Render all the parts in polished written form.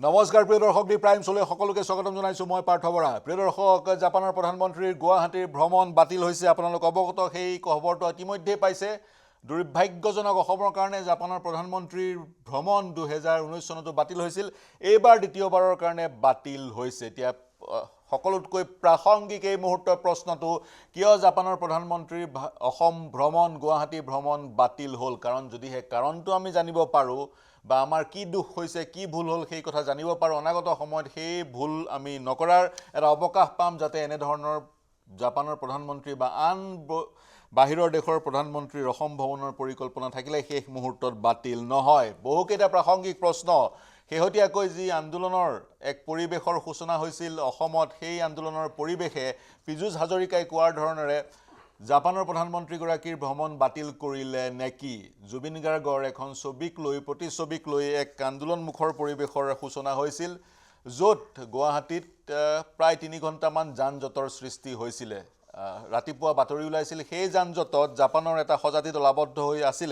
নমস্কাৰ প্ৰিয় দৰ্শক দি প্ৰাইম চলে সকলোকে স্বাগতম জনাইছো মই পাৰ্থ বৰা প্ৰিয় দৰ্শক জাপানৰ প্ৰধানমন্ত্ৰীৰ গুৱাহাটীৰ ভ্ৰমণ বাতিল হৈছে আপোনালোক অৱগত সেই খবৰটো ইতিমধ্যে পাইছে দুৰ্ভাগ্যজনক অসমৰ কাৰণে জাপানৰ প্ৰধানমন্ত্ৰীৰ ভ্ৰমণ 2019 চনতো বাতিল হৈছিল এইবাৰ দ্বিতীয়বাৰৰ কাৰণে বাতিল হৈছে এতিয়া সকলোতকৈ প্ৰাসংগিক এই মুহূৰ্তৰ প্ৰশ্নটো কিয় জাপানৰ প্ৰধানমন্ত্ৰীৰ অসম ভ্ৰমণ গুৱাহাটী ভ্ৰমণ বাতিল হ'ল কাৰণ যদিহে কাৰণটো আমি জানিব পাৰো বা আমাৰ কি দুখ হৈছে কি ভুল হ'ল সেই কথা জানিব পাৰো অনাগত সময়ত সেই ভুল আমি নকৰাৰ এটা অৱকাশ পাম যাতে এনে ধৰণৰ জাপানৰ প্ৰধানমন্ত্ৰী বা আন বাহিৰৰ দেশৰ প্ৰধানমন্ত্ৰীৰ অসম ভ্ৰমণৰ পৰিকল্পনা থাকিলে শেষ মুহূৰ্তত বাতিল নহয় বহুকেইটা প্ৰাসংগিক প্ৰশ্ন শেহতীয়াকৈ যি আন্দোলনৰ এক পৰিৱেশৰ সূচনা হৈছিল অসমত সেই আন্দোলনৰ পৰিৱেশে পীযুষ হাজৰিকাই কোৱাৰ ধৰণেৰে জাপানৰ প্ৰধানমন্ত্ৰীগৰাকীৰ ভ্ৰমণ বাতিল কৰিলে নেকি জুবিন গাৰ্গৰ এখন ছবিক লৈ প্ৰতিছবিক লৈ এক আন্দোলনমুখৰ পৰিৱেশৰ সূচনা হৈছিল য'ত গুৱাহাটীত প্ৰায় 3 ঘণ্টামান যান-জঁটৰ সৃষ্টি হৈছিল ৰাতিপুৱা বাতৰি ওলাইছিল সেই যান-জঁটত জাপানৰ এটা সজাতি দল আবদ্ধ হৈ আছিল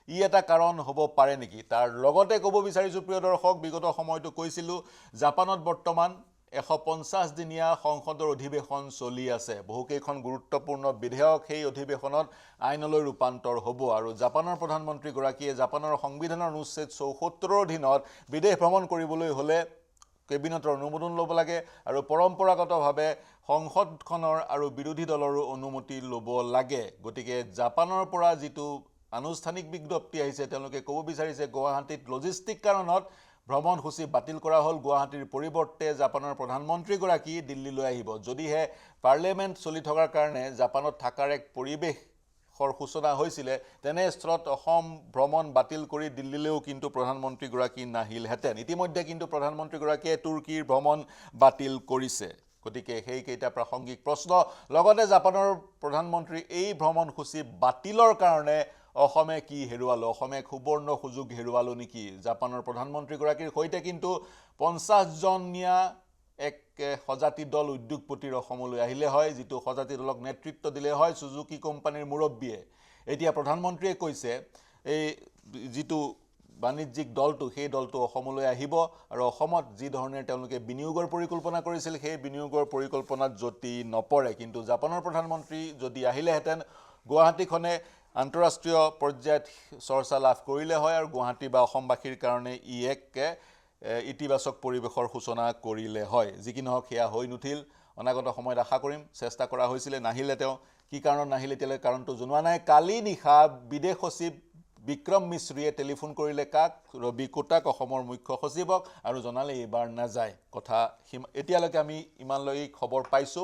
ই এটা কাৰণ হ'ব পাৰে নেকি তাৰ লগতে ক'ব বিচাৰিছো প্ৰিয় দৰ্শক বিগত সময়টো কৈছিলো জাপানত বৰ্তমান 150 দিনীয়া সংসদৰ অধিৱেশন চলি আছে বহুকেইখন গুৰুত্বপূৰ্ণ বিধেয়ক সেই অধিৱেশনত আইনলৈ ৰূপান্তৰ হ'ব আৰু জাপানৰ প্ৰধানমন্ত্ৰী গৰাকীয়ে জাপানৰ সংবিধানৰ অনুচ্ছেদ 74 ৰ অধীনত বিদেশ ভ্ৰমণ কৰিবলৈ হ'লে কেবিনেটৰ অনুমোদন ল'ব লাগে আৰু পৰম্পৰাগতভাৱে সংসদখনৰ আৰু বিৰোধী দলৰো অনুমতি ল'ব লাগে গতিকে জাপানৰ পৰা যিটো আনুষ্ঠানিক বিজ্ঞপ্তি আহিছে তেওঁলোকে ক'ব বিচাৰিছে গুৱাহাটীত লজিষ্টিক কাৰণত ভ্ৰমণসূচী বাতিল কৰা হ'ল গুৱাহাটীৰ পৰিৱৰ্তে জাপানৰ প্ৰধানমন্ত্ৰীগৰাকী দিল্লীলৈ আহিব যদিহে পাৰ্লিয়ামেণ্ট চলি থকাৰ কাৰণে জাপানত থাকাৰ এক পৰিৱেশৰ সূচনা হৈছিলে তেনে স্থলত অসম ভ্ৰমণ বাতিল কৰি দিল্লীলৈও কিন্তু প্ৰধানমন্ত্ৰীগৰাকী নাহিলহেঁতেন ইতিমধ্যে কিন্তু প্ৰধানমন্ত্ৰীগৰাকীয়ে তুৰ্কীৰ ভ্ৰমণ বাতিল কৰিছে গতিকে সেইকেইটা প্ৰাসংগিক প্ৰশ্ন লগতে জাপানৰ প্ৰধানমন্ত্ৰী এই ভ্ৰমণসূচী বাতিলৰ কাৰণে অসমে কি হেৰুৱালো অসমে সুবৰ্ণ সুযোগ হেৰুৱালো নেকি জাপানৰ প্ৰধানমন্ত্ৰীগৰাকীৰ সৈতে কিন্তু 50 জনীয়া এক সজাতি দল উদ্যোগপতিৰ অসমলৈ আহিলে হয় যিটো সজাতি দলক নেতৃত্ব দিলে হয় সুজুকি কোম্পানীৰ মুৰব্বীয়ে এতিয়া প্ৰধানমন্ত্ৰীয়ে কৈছে এই যিটো বাণিজ্যিক দলটো সেই দলটো অসমলৈ আহিব আৰু অসমত যি ধৰণে তেওঁলোকে বিনিয়োগৰ পৰিকল্পনা কৰিছিল সেই বিনিয়োগৰ পৰিকল্পনাত যদি নপৰে কিন্তু জাপানৰ প্ৰধানমন্ত্ৰী যদি আহিলেহেঁতেন গুৱাহাটীখনে আন্তঃৰাষ্ট্ৰীয় পৰ্যায়ত চৰ্চা লাভ কৰিলে হয় আৰু গুৱাহাটী বা অসমবাসীৰ কাৰণে ই এক ইতিবাচক পৰিৱেশৰ সূচনা কৰিলে হয় যি কি নহওক সেয়া হৈ নুঠিল অনাগত সময়ত আশা কৰিম চেষ্টা কৰা হৈছিল নাহিলে তেওঁ কি কাৰণত নাহিলে তেতিয়ালৈ কাৰণটো জনোৱা নাই কালি নিশা বিদেশ সচিব বিক্ৰম মিশ্ৰীয়ে টেলিফোন কৰিলে কাক ৰবি কোটাক অসমৰ মুখ্য সচিবক আৰু জনালে এইবাৰ নাযায় কথা এতিয়ালৈকে আমি ইমানলৈ খবৰ পাইছো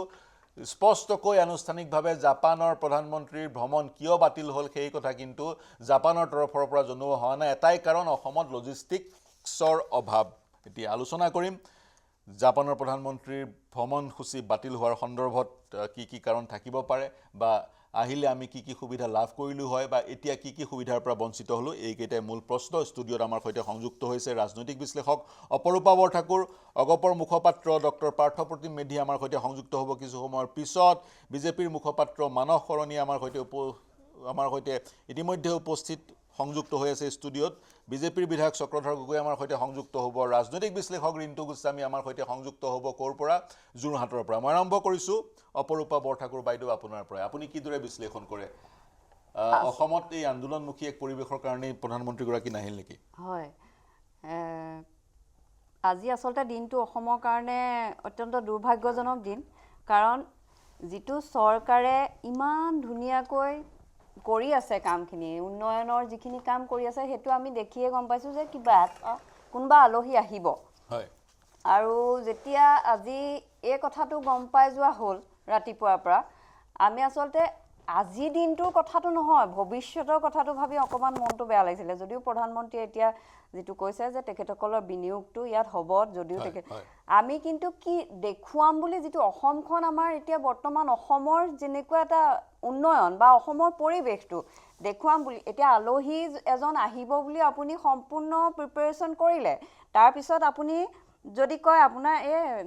স্পষ্টকৈ আনুষ্ঠানিকভাৱে জাপানৰ প্ৰধানমন্ত্ৰীৰ ভ্ৰমণ কিয় বাতিল হ'ল সেই কথা কিন্তু জাপানৰ তৰফৰ পৰা জনোৱা হোৱা নাই এটাই কাৰণ অসমত লজিষ্টিক্সৰ অভাৱ এতিয়া আলোচনা কৰিম জাপানৰ প্ৰধানমন্ত্ৰীৰ ভ্ৰমণসূচী বাতিল হোৱাৰ সন্দৰ্ভত কি কাৰণ থাকিব পাৰে বা আহিলে আমি কি সুবিধা লাভ কৰিলো হয় বা এতিয়া কি সুবিধাৰ পৰা বঞ্চিত হলো এইকেইটাই মূল প্ৰশ্ন ষ্টুডিঅত আমাৰ সৈতে সংযুক্ত হৈছে ৰাজনৈতিক বিশ্লেষক অপৰূপা বৰঠাকুৰ অগপৰ মুখপাত্ৰ ডক্টৰ পাৰ্থপ্ৰতিম মেধি আমাৰ সৈতে সংযুক্ত হ'ব কিছু সময়ৰ পিছত বিজেপিৰ মুখপাত্ৰ মানস সৰণী আমাৰ সৈতে ইতিমধ্যে উপস্থিত সংযুক্ত হৈ আছে ষ্টুডিঅত বিজেপিৰ বিধায়ক চক্ৰধৰ গগৈ আমাৰ সৈতে সংযুক্ত হ'ব ৰাজনৈতিক বিশ্লেষক ৰিন্তু গোস্বামী আমাৰ সৈতে সংযুক্ত হ'ব ক'ৰ পৰা যোৰহাটৰ পৰা মই আৰম্ভ কৰিছো অপৰূপা বৰঠাকুৰ বাইদেউ আপোনাৰ পৰা আপুনি কিদৰে বিশ্লেষণ কৰে অসমত এই আন্দোলনমুখী এক পৰিৱেশৰ কাৰণে প্ৰধানমন্ত্ৰীগৰাকী নাহিল নেকি হয় আজি আসলতে দিনটো অসমৰ কাৰণে অত্যন্ত দুৰ্ভাগ্যজনক দিন কাৰণ যিটো চৰকাৰে ইমান ধুনীয়াকৈ কৰি আছে কামখিনি উন্নয়নৰ যিখিনি কাম কৰি আছে সেইটো আমি দেখিয়ে গম পাইছো যে কিবা কোনবা আলহী আহিব হয় আৰু যেতিয়া আজি এই কথাটো গম পাই যোৱা হ'ল ৰাতিপুৱাৰ পৰা আমি আসলতে আজি দিনটোৰ কথাটো নহয় ভৱিষ্যতৰ কথাটো ভাবি অকমান মনটো বেয়া লাগিছিল যদিও প্ৰধানমন্ত্ৰী এতিয়া যেটো কৈছে যে তেখেতসকলৰ বিনিয়োগটো ইয়াত হ'ব যদিও আমি কিন্তু কি দেখুৱাম বুলি যেটো অসমখন আমাৰ এতিয়া বৰ্তমান অসমৰ যেনেকুৱা এটা উন্নয়ন বা অসমৰ পৰিৱেশটো দেখুৱাম বুলি এতিয়া আলহী এজন আহিব বুলি আপুনি সম্পূৰ্ণ প্ৰিপাৰেচন কৰিলে তাৰ পিছত আপুনি যদি কয় আপোনাৰ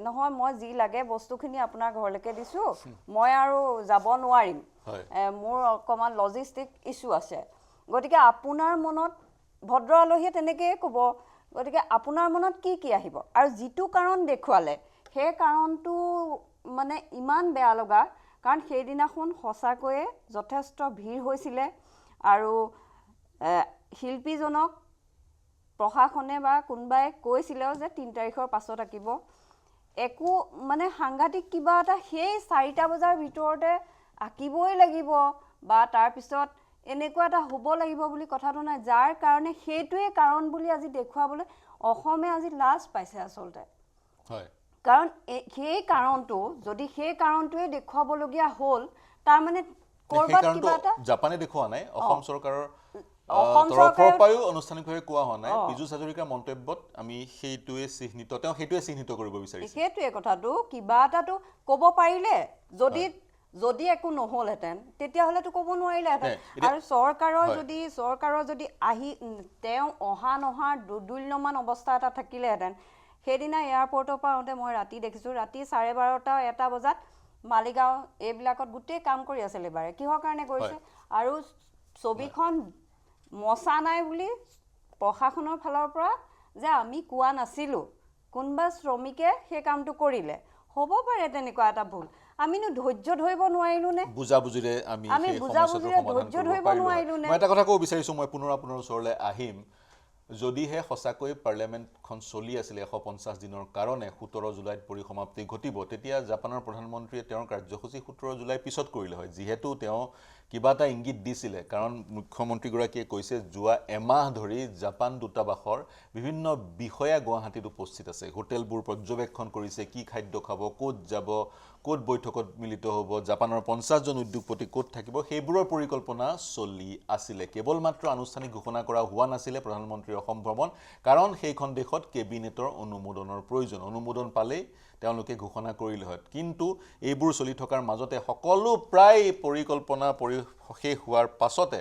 নহয় মই যি লাগে বস্তুখিনি আপোনাৰ ঘৰলৈকে দিছো মই আৰু যাব নোৱাৰিম মোৰ অকমান লজিষ্টিক ইস্যু আছে গতিকে আপোনাৰ মনত ভদ্ৰ আলহীয়ে তেনেকৈ ক'ব গতিকে আপোনাৰ মনত কি আহিব আৰু যিটো কাৰণ দেখুৱালে সেই কাৰণটো মানে ইমান বেয়া লগা কাৰণ সেইদিনাখন সঁচাকৈয়ে যথেষ্ট ভিৰ হৈছিলে আৰু শিল্পীজনক প্ৰশাসনে বা কোনোবাই কৈছিলেও যে 3 তাৰিখৰ পাছত আঁকিব একো মানে সাংঘাতিক কিবা এটা সেই 4টা বজাৰ ভিতৰতে আঁকিবই লাগিব বা তাৰপিছত এনেকুৱা এটা হ'ব লাগিব বুলি কথাটো নাই যাৰ কাৰণে সেইটোৱে কাৰণ বুলি আজি দেখুৱাবলৈ অসমে আজি লাজ পাইছে আচলতে হয় কাৰণ সেই কাৰণটো যদি সেই কাৰণটোৱে দেখুৱাবলগীয়া হ'ল তাৰ মানে কৰবাত কিবা এটা জাপানে দেখুৱা নাই অসম চৰকাৰৰ অসম তৰফৰ পৰাও আনুষ্ঠানিকভাৱে কোৱা হোৱা নাই পীযুষ হাজৰিকাৰ মন্তব্যত আমি সেইটোৱে চিহ্নিত কৰিব বিচাৰিছো সেইটোৱে কথাটো কিবা এটাতো ক'ব পাৰিলে যদি একো নহ'লহেঁতেন তেতিয়াহ'লেতো ক'ব নোৱাৰিলেহেঁতেন আৰু চৰকাৰৰ যদি আহি তেওঁ অহা নহাৰ দুদুল্যমান অৱস্থা এটা থাকিলেহেঁতেন সেইদিনা এয়াৰপৰ্টৰ পৰা আহোঁতে মই ৰাতি দেখিছোঁ ৰাতি 12:30 এটা বজাত মালিগাঁও এইবিলাকত গোটেই কাম কৰি আছে লেবাৰে কিহৰ কাৰণে কৰিছে আৰু ছবিখন মচা নাই বুলি প্ৰশাসনৰ ফালৰ পৰা যে আমি কোৱা নাছিলোঁ কোনোবা শ্ৰমিকে সেই কামটো কৰিলে হ'ব পাৰে তেনেকুৱা এটা ভুল আমিনো ধৈৰ্য ধৰিব নোৱাৰিলো নে বুজাবুজিৰে আমি ধৈৰ্য ধৰিব নোৱাৰিলো নে মই এটা কথা ক'ব বিচাৰিছোঁ মই পুনৰ আপোনাৰ ওচৰলৈ আহিম যদিহে সঁচাকৈ পাৰ্লিয়ামেণ্টখন চলি আছিলে 150 দিনৰ কাৰণে 17 জুলাইত পৰিসমাপ্তি ঘটিব তেতিয়া জাপানৰ প্ৰধানমন্ত্ৰীয়ে তেওঁৰ কাৰ্যসূচী 17 জুলাই পিছত কৰিলে হয় যিহেতু তেওঁ কিবা এটা ইংগিত দিছিলে কাৰণ মুখ্যমন্ত্ৰীগৰাকীয়ে কৈছে যোৱা এমাহ ধৰি জাপান দূতাবাসৰ বিভিন্ন বিষয়া গুৱাহাটীত উপস্থিত আছে হোটেলবোৰ পৰ্যবেক্ষণ কৰিছে কি খাদ্য খাব ক'ত যাব ক'ত বৈঠকত মিলিত হ'ব জাপানৰ 50 জন উদ্যোগপতি ক'ত থাকিব সেইবোৰৰ পৰিকল্পনা চলি আছিলে কেৱল মাত্ৰ আনুষ্ঠানিক ঘোষণা কৰা হোৱা নাছিলে প্ৰধানমন্ত্ৰীৰ অসম ভ্ৰমণ কাৰণ সেইখন দেশত কেবিনেটৰ অনুমোদনৰ প্ৰয়োজন অনুমোদন পালেই তেওঁলোকে ঘোষণা কৰিলে হয় কিন্তু এইবোৰ চলি থকাৰ মাজতে সকলো প্ৰায় পৰিকল্পনা শেষ হোৱাৰ পাছতে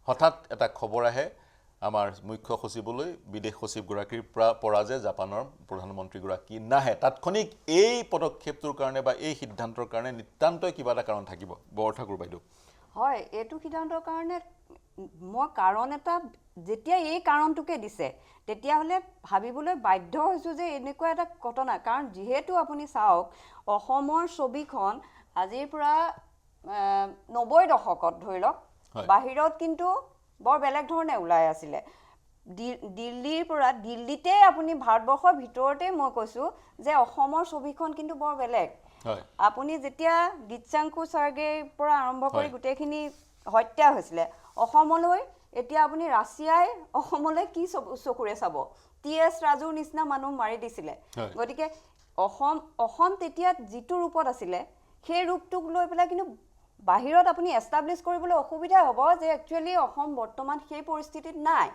হঠাৎ এটা খবৰ আহে আমাৰ মুখ্য সচিবলৈ বিদেশ সচিবগৰাকীৰ পৰা যে জাপানৰ প্ৰধানমন্ত্ৰীগৰাকী নাহে তাৎক্ষণিক এই পদক্ষেপটোৰ কাৰণে বা এই সিদ্ধান্তৰ কাৰণে নিতান্তই কিবা এটা কাৰণ থাকিব বৰঠাকুৰ বাইদেউ হয় এইটো সিদ্ধান্তৰ কাৰণে মই কাৰণ এটা যেতিয়া এই কাৰণটোকে দিছে তেতিয়াহ'লে ভাবিবলৈ বাধ্য হৈছোঁ যে এনেকুৱা এটা ঘটনা কাৰণ যিহেতু আপুনি চাওক অসমৰ ছবিখন আজিৰ পৰা 90 দশকত ধৰি লওক বাহিৰত কিন্তু বৰ বেলেগ ধৰণে ওলাই আছিলে দিল্লীতে আপুনি ভাৰতবৰ্ষৰ ভিতৰতে মই কৈছোঁ যে অসমৰ ছবিখন কিন্তু বৰ বেলেগ আপুনি যেতিয়া গীতচাংকু চাৰ্গেৰ পৰা আৰম্ভ কৰি গোটেইখিনি হত্যা হৈছিলে অসমলৈ এতিয়া আপুনি ৰাছিয়াই অসমলৈ কি চকুৰে চাব TS ৰাজুৰ নিচিনা মানুহ মাৰি দিছিলে গতিকে অসম তেতিয়া যিটো ৰূপত আছিলে সেই ৰূপটোক লৈ পেলাই কিন্তু বাহিৰত আপুনি এষ্টাব্লিছ কৰিবলৈ অসুবিধা হ'ব যে একচুৱেলি অসম বৰ্তমান সেই পৰিস্থিতিত নাই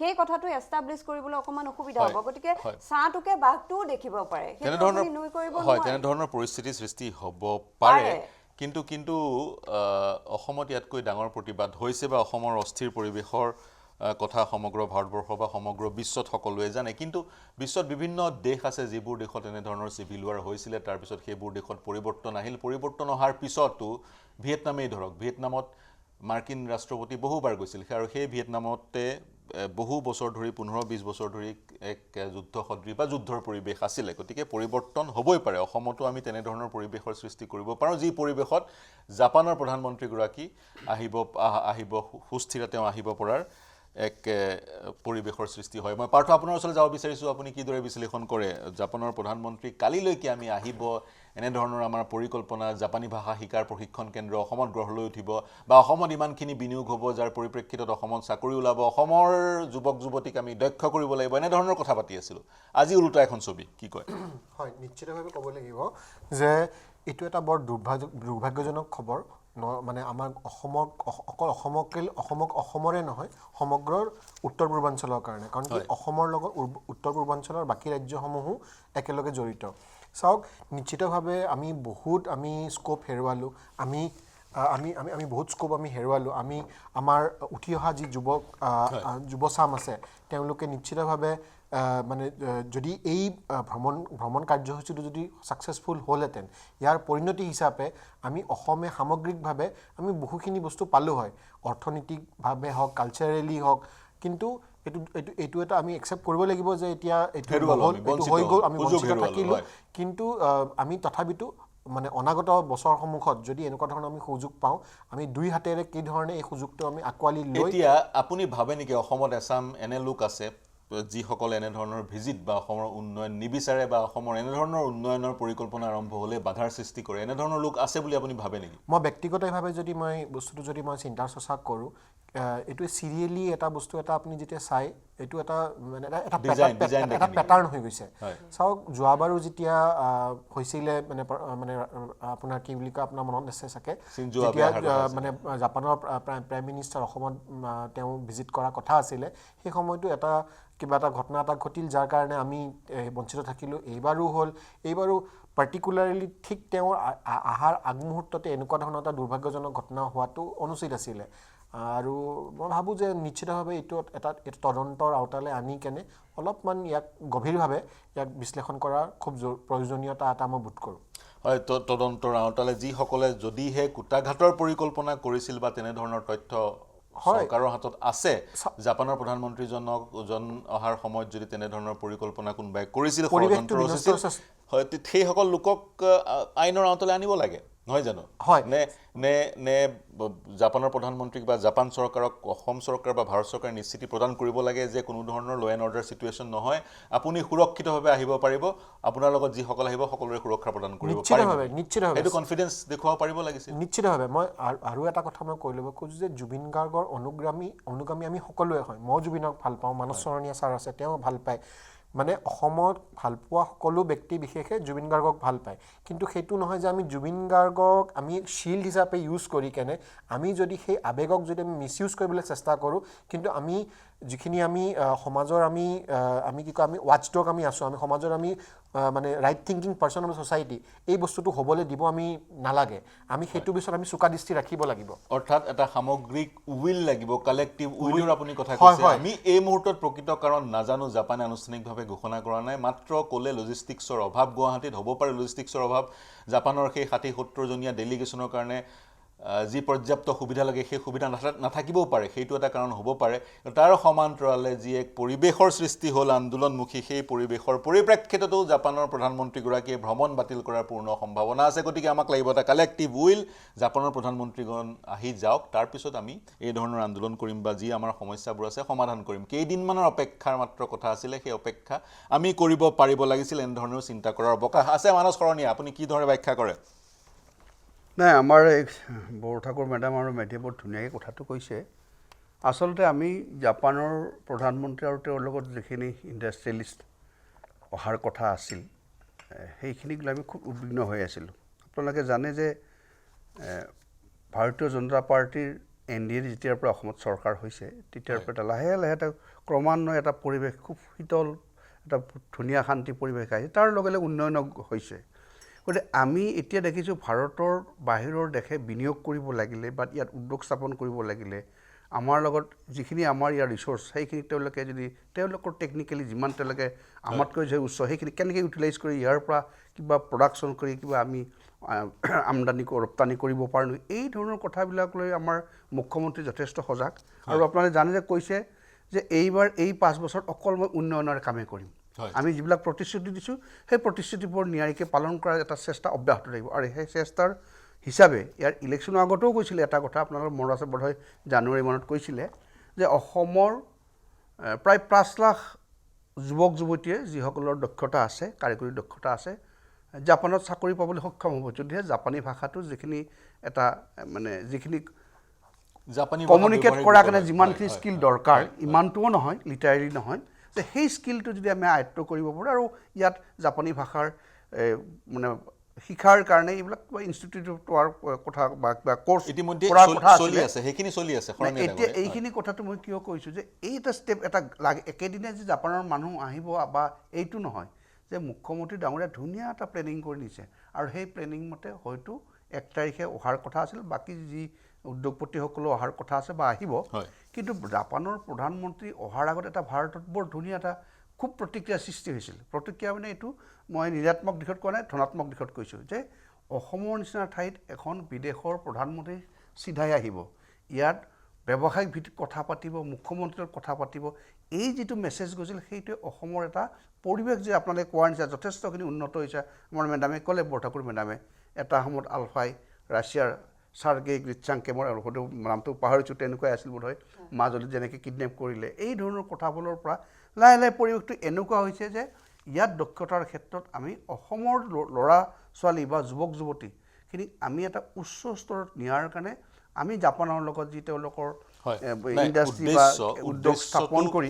সেই কথাটো এষ্টাব্লিছ কৰিবলৈ অকমান অসুবিধা হ'ব গতিকে চাহটোকে বাঘটোও দেখিব পাৰে তেনেধৰণৰ পৰিস্থিতিৰ সৃষ্টি হ'ব পাৰে কিন্তু অসমত ইয়াতকৈ ডাঙৰ প্ৰতিবাদ হৈছে বা অসমৰ অস্থিৰ পৰিৱেশৰ কথা সমগ্ৰ ভাৰতবৰ্ষ বা সমগ্ৰ বিশ্বত সকলোৱে জানে কিন্তু বিশ্বত বিভিন্ন দেশ আছে যিবোৰ দেশত এনেধৰণৰ চিভিল ৱাৰ হৈছিলে তাৰপিছত সেইবোৰ দেশত পৰিৱৰ্তন আহিল পৰিৱৰ্তন অহাৰ পিছতো ভিয়েটনামেই ধৰক ভিয়েটনামত মাৰ্কিন ৰাষ্ট্ৰপতি বহুবাৰ গৈছিল আৰু সেই ভিয়েটনামতে বহু বছৰ ধৰি 15-20 বছৰ ধৰি এক যুদ্ধ সদৃশ বা যুদ্ধৰ পৰিৱেশ আছিলে গতিকে পৰিৱৰ্তন হ'বই পাৰে অসমতো আমি তেনেধৰণৰ পৰিৱেশৰ সৃষ্টি কৰিব পাৰোঁ যি পৰিৱেশত জাপানৰ প্ৰধানমন্ত্ৰীগৰাকী আহিব সুস্থিৰে তেওঁ আহিব পৰাৰ এক পৰিৱেশৰ সৃষ্টি হয় মই পাৰ্থ আপোনাৰ ওচৰলৈ যাব বিচাৰিছোঁ আপুনি কিদৰে বিশ্লেষণ কৰে জাপানৰ প্ৰধানমন্ত্ৰী কালিলৈকে আমি আহিব এনেধৰণৰ আমাৰ পৰিকল্পনা জাপানী ভাষা শিকাৰ প্ৰশিক্ষণ কেন্দ্ৰ অসমত গঢ় লৈ উঠিব বা অসমত ইমানখিনি বিনিয়োগ হ'ব যাৰ পৰিপ্ৰেক্ষিতত অসমত চাকৰি ওলাব অসমৰ যুৱক যুৱতীক আমি দক্ষ কৰিব লাগিব এনেধৰণৰ কথা পাতি আছিলোঁ আজি ওলোটা এখন ছবি কি কয় হয় নিশ্চিতভাৱে ক'ব লাগিব যে এইটো এটা বৰ দুৰ্ভাগ্যজনক খবৰ মানে আমাৰ অকল অসমৰে নহয় সমগ্ৰ উত্তৰ পূৰ্বাঞ্চলৰ কাৰণে কাৰণ কি অসমৰ লগত উত্তৰ পূৰ্বাঞ্চলৰ বাকী ৰাজ্যসমূহো একেলগে জড়িত চাওক নিশ্চিতভাৱে আমি স্কোপ হেৰুৱালোঁ আমি বহুত স্কোপ আমি হেৰুৱালোঁ আমি আমাৰ উঠি অহা যি যুৱচাম আছে তেওঁলোকে নিশ্চিতভাৱে মানে যদি এই ভ্ৰমণ কাৰ্যসূচীটো যদি ছাকচেছফুল হ'লহেঁতেন ইয়াৰ পৰিণতি হিচাপে আমি অসমে সামগ্ৰিকভাৱে আমি বহুখিনি বস্তু পালোঁ হয় অৰ্থনৈতিকভাৱে হওক কালচাৰেলি হওক কিন্তু এইটো এইটো এইটো এটা আমি একচেপ্ট কৰিব লাগিব যে এতিয়া এইটো হেৰুৱালো নহ'ল, আমি, এইটো বঞ্চিত হৈ গ'ল, হ'লো, আমি সুযোগ বঞ্চিত হেৰুৱালো, থাকিলোঁ। হয়। কিন্তু আমি তথাপিতো মানে অনাগত বছৰসমূহত যদি এনেকুৱা ধৰণৰ আমি সুযোগ পাওঁ, আমি দুই হাতেৰে কি ধৰণে এই সুযোগটো আমি আঁকোৱালি লৈ এতিয়া আপুনি ভাবে নেকি অসমত এচাম এনে লোক আছে যিসকলে এনেধৰণৰ ভিজিট বা অসমৰ উন্নয়ন নিবিচাৰে বা অসমৰ এনেধৰণৰ উন্নয়নৰ পৰিকল্পনা আৰম্ভ হ'লে বাধাৰ সৃষ্টি কৰে, এনেধৰণৰ লোক আছে বুলি আপুনি ভাবে নেকি? মই ব্যক্তিগতভাৱে যদি মই বস্তুটো যদি মই চিন্তা চৰ্চা কৰোঁ, এইটো চিৰিয়েলি এটা বস্তু এটা আপুনি যেতিয়া চাই, এইটো এটা মানে এটা Design এটা দেখি। পেটাৰ্ণ হৈ গৈছে। হয়। চাওক, যোৱাবাৰো যেতিয়া হৈছিলে মানে মানে আপোনাৰ কি বুলি কয়, আপোনাৰ মনত আছে চাগে, চিনজো আবে যেতিয়া অহাৰ কথা আছিলে। মানে জাপানৰ প্ৰাইম মিনিষ্টাৰ অসমত তেওঁ ভিজিট কৰাৰ কথা আছিলে, সেই সময়তো কিবা এটা ঘটনা এটা ঘটিল, যাৰ কাৰণে আমি বঞ্চিত থাকিলোঁ। এইবাৰো হ'ল, এইবাৰো পাৰ্টিকুলাৰলি ঠিক তেওঁৰ অহাৰ আগমুহূৰ্ততে এনেকুৱা ধৰণৰ এটা দুৰ্ভাগ্যজনক ঘটনা হোৱাটো অনুচিত আছিলে। আৰু মই ভাবোঁ যে নিশ্চিতভাৱে এইটো এটা তদন্তৰ আওতালৈ আনি কেনে অলপমান ইয়াক গভীৰভাৱে ইয়াক বিশ্লেষণ কৰাৰ খুব প্ৰয়োজনীয়তা এটা মই বোধ কৰোঁ। হয়, তদন্তৰ আওতালে যিসকলে যদিহে কুটাঘাতৰ পৰিকল্পনা কৰিছিল বা তেনেধৰণৰ তথ্য চৰকাৰৰ হাতত আছে, জাপানৰ প্ৰধানমন্ত্ৰীজন অহাৰ সময়ত যদি তেনেধৰণৰ পৰিকল্পনা কোনোবাই কৰিছিল, ষড়যন্ত্ৰ ৰচিছিল, হয়, সেইসকল লোকক আইনৰ আওতালৈ আনিব লাগে, নহয় জানো? হয়। নে জাপানৰ প্ৰধানমন্ত্ৰীক বা জাপান চৰকাৰক অসম চৰকাৰ বা ভাৰত চৰকাৰে নিশ্চিতি প্ৰদান কৰিব লাগে যে কোনো ধৰণৰ ল' এণ্ড অৰ্ডাৰ চিটুৱেশ্যন নহয়, আপুনি সুৰক্ষিতভাৱে আহিব পাৰিব, আপোনাৰ লগত যিসকল আহিব সকলোৰে সুৰক্ষা প্ৰদান কৰিব পাৰিব। নিশ্চিতভাৱে এইটো কনফিডেঞ্চ দেখুৱাব পাৰিব লাগিছিল। নিশ্চিতভাৱে মই আৰু এটা কথা মই কৈ ল'ব খোজোঁ যে জুবিন গাৰ্গৰ অনুগামী আমি সকলোৱে হয়। মই জুবিনক ভাল পাওঁ, মানস চৰণীয়া ছাৰ আছে, তেওঁ ভাল পায়। মানে অসমত ভালপোৱা সকলো ব্যক্তি বিশেষে জুবিন গাৰ্গক ভাল পায়। কিন্তু সেইটো নহয় যে আমি জুবিন গাৰ্গক আমি শ্বিল্ড হিচাপে ইউজ কৰি কেনে আমি যদি সেই আৱেগক যদি আমি মিছ ইউজ কৰিবলৈ চেষ্টা কৰোঁ, কিন্তু আমি যিখিনি আমি সমাজৰ আমি কি কয়, আমি ৱাটচডগ আমি আছোঁ, আমি সমাজৰ আমি মানে right thinking person of society, এই বস্তুটো হ'বলৈ দিব আমি নালাগে। আমি সেইটো পিছত আমি চোকা দৃষ্টি ৰাখিব লাগিব। অৰ্থাৎ এটা সামগ্ৰিক উইল লাগিব, কালেক্টিভ উইলৰ আপুনি কথা হয়, কৈছে। হয়। আমি এই মুহূৰ্তত প্ৰকৃত কাৰণ নাজানো, জাপানে আনুষ্ঠানিকভাৱে ঘোষণা কৰা নাই, মাত্ৰ ক'লে লজিষ্টিক্সৰ অভাৱ গুৱাহাটীত, হ'ব পাৰে লজিষ্টিক্সৰ অভাৱ, জাপানৰ সেই 60-70 জনীয়া ডেলিগেশ্যনৰ কাৰণে যি পৰ্যাপ্ত সুবিধা লাগে সেই সুবিধা নাথাকিবও পাৰে, সেইটো এটা কাৰণ হ'ব পাৰে। তাৰ সমান্তৰালে যি এক পৰিৱেশৰ সৃষ্টি হ'ল আন্দোলনমুখী, সেই পৰিৱেশৰ পৰিপ্ৰেক্ষিততো জাপানৰ প্ৰধানমন্ত্ৰীগৰাকীয়ে ভ্ৰমণ বাতিল কৰাৰ পূৰ্ণ সম্ভাৱনা আছে। গতিকে আমাক লাগিব এটা কালেক্টিভ উইল, জাপানৰ প্ৰধানমন্ত্ৰীগণ আহি যাওক, তাৰপিছত আমি এই ধৰণৰ আন্দোলন কৰিম বা যি আমাৰ সমস্যাবোৰ আছে সমাধান কৰিম। কেইদিনমানৰ অপেক্ষাৰ মাত্ৰ কথা আছিলে, সেই অপেক্ষা আমি কৰিব পাৰিব লাগিছিল। এনেধৰণেও চিন্তা কৰাৰ অৱকাশ আছে। মানস চৰণীয়া, আপুনি কি ধৰণে ব্যাখ্যা কৰে? নাই, আমাৰ এই বড়োঠাকুৰ মেডাম আৰু মেধিয়ে বৰ ধুনীয়াকৈ কথাটো কৈছে। আচলতে আমি জাপানৰ প্ৰধানমন্ত্ৰী আৰু তেওঁৰ লগত যিখিনি ইণ্ডাষ্ট্ৰিয়েলিষ্ট অহাৰ কথা আছিল, সেইখিনিক লৈ আমি খুব উদ্বিগ্ন হৈ আছিলোঁ। আপোনালোকে জানে যে ভাৰতীয় জনতা পাৰ্টীৰ NDA যেতিয়াৰ পৰা অসমত চৰকাৰ হৈছে, তেতিয়াৰ পৰা এটা লাহে লাহে এটা ক্ৰমান্বয়ে এটা পৰিৱেশ, খুব শীতল এটা ধুনীয়া শান্তি পৰিৱেশ আহিছে, তাৰ লগে লগে উন্নয়ন হৈছে। গতিকে আমি এতিয়া দেখিছোঁ ভাৰতৰ বাহিৰৰ দেশে বিনিয়োগ কৰিব লাগিলে বা ইয়াত উদ্যোগ স্থাপন কৰিব লাগিলে, আমাৰ লগত যিখিনি আমাৰ ইয়াৰ ৰিচোৰ্চ, সেইখিনি তেওঁলোকে যদি তেওঁলোকৰ টেকনিকেলি যিমান তেওঁলোকে আমাতকৈ যে উচ্চ, সেইখিনি কেনেকৈ ইউটিলাইজ কৰি ইয়াৰ পৰা কিবা প্ৰডাকশ্যন কৰি কিবা আমি আমদানি ৰপ্তানি কৰিব পাৰোঁ, এই ধৰণৰ কথাবিলাক লৈ আমাৰ মুখ্যমন্ত্ৰী যথেষ্ট সজাগ। আৰু আপোনালোকে জানে যে কৈছে যে এইবাৰ এই 5 বছৰত অকল মই উন্নয়নৰ কামেই কৰিম। আমি যিবিলাক প্ৰতিশ্ৰুতি দিছোঁ, সেই প্ৰতিশ্ৰুতিবোৰ নিয়াৰিকৈ পালন কৰাৰ এটা চেষ্টা অব্যাহত থাকিব। আৰু সেই চেষ্টাৰ হিচাপে ইয়াৰ ইলেকশ্যনৰ আগতেও কৈছিলে এটা কথা, আপোনালোকৰ মনত আছে বোধহয়, জানুৱাৰী মানত কৈছিলে যে অসমৰ প্ৰায় 5 লাখ যুৱক যুৱতীয়ে যিসকলৰ দক্ষতা আছে, কাৰিকৰী দক্ষতা আছে, জাপানত চাকৰি পাবলৈ সক্ষম হ'ব, যদিহে জাপানী ভাষাটো যিখিনি এটা মানে যিখিনি কমিউনিকেট কৰাৰ কাৰণে যিমানখিনি স্কিল দৰকাৰ, ইমানটোও নহয়, লিটাৰেলি নহয়, যে সেই স্কিলটো যদি আমি আয়ত্ব কৰিব পাৰোঁ, আৰু ইয়াত জাপানী ভাষাৰ মানে শিক্ষাৰ কাৰণে এইবিলাক ইনষ্টিটিউট হোৱাৰ কথা বা কিবা ক'ৰ্চ ইতিমধ্যে চলি আছে, সেইখিনি চলি আছে। এতিয়া এইখিনি কথাটো মই কিয় কৈছোঁ যে এই এটা ষ্টেপ এটা লাগে, একেদিনে যে জাপানৰ মানুহ আহিব বা এইটো নহয়, যে মুখ্যমন্ত্ৰী ডাঙৰীয়া ধুনীয়া এটা প্লেনিং কৰি নিছে, আৰু সেই প্লেনিং মতে হয়তো 1 তাৰিখে অহাৰ কথা আছিল, বাকী যি উদ্যোগপতিসকলো অহাৰ কথা আছে বা আহিব। কিন্তু জাপানৰ প্ৰধানমন্ত্ৰী অহাৰ আগত এটা ভাৰতত বৰ ধুনীয়া এটা খুব প্ৰতিক্ৰিয়া সৃষ্টি হৈছিল। প্ৰতিক্ৰিয়া মানে এইটো মই ঋণাত্মক দিশত কোৱা নাই, ধনাত্মক দিশত কৈছোঁ যে অসমৰ নিচিনা ঠাইত এখন বিদেশৰ প্ৰধানমন্ত্ৰী চিধাই আহিব, ইয়াত ব্যৱসায়িক ভিত্তিত কথা পাতিব, মুখ্যমন্ত্ৰীৰ কথা পাতিব, এই যিটো মেছেজ গৈছিল সেইটোৱে অসমৰ এটা পৰিৱেশ যে আপোনালোকে কোৱাৰ নিচিনা যথেষ্টখিনি উন্নত হৈছে আমাৰ মেডামে ক'লে বৰঠাকুৰ মেডামে এটা সময়ত আলফাই ৰাছিয়াৰ চাৰ্গেই গ্ৰিটচাংকে মই হয়তো নামটো পাহৰিছোঁ তেনেকুৱাই আছিল বোধহয় মাজুলীত যেনেকৈ কিডনেপ কৰিলে এই ধৰণৰ কথাবোৰৰ পৰা লাহে লাহে পৰিৱেশটো এনেকুৱা হৈছে যে ইয়াত দক্ষতাৰ ক্ষেত্ৰত আমি অসমৰ ল'ৰা ছোৱালী বা যুৱক যুৱতীখিনিক আমি এটা উচ্চ স্তৰত নিয়াৰ কাৰণে আমি জাপানৰ লগত যি তেওঁলোকৰ ইণ্ডাষ্ট্ৰী বা উদ্যোগ স্থাপন কৰি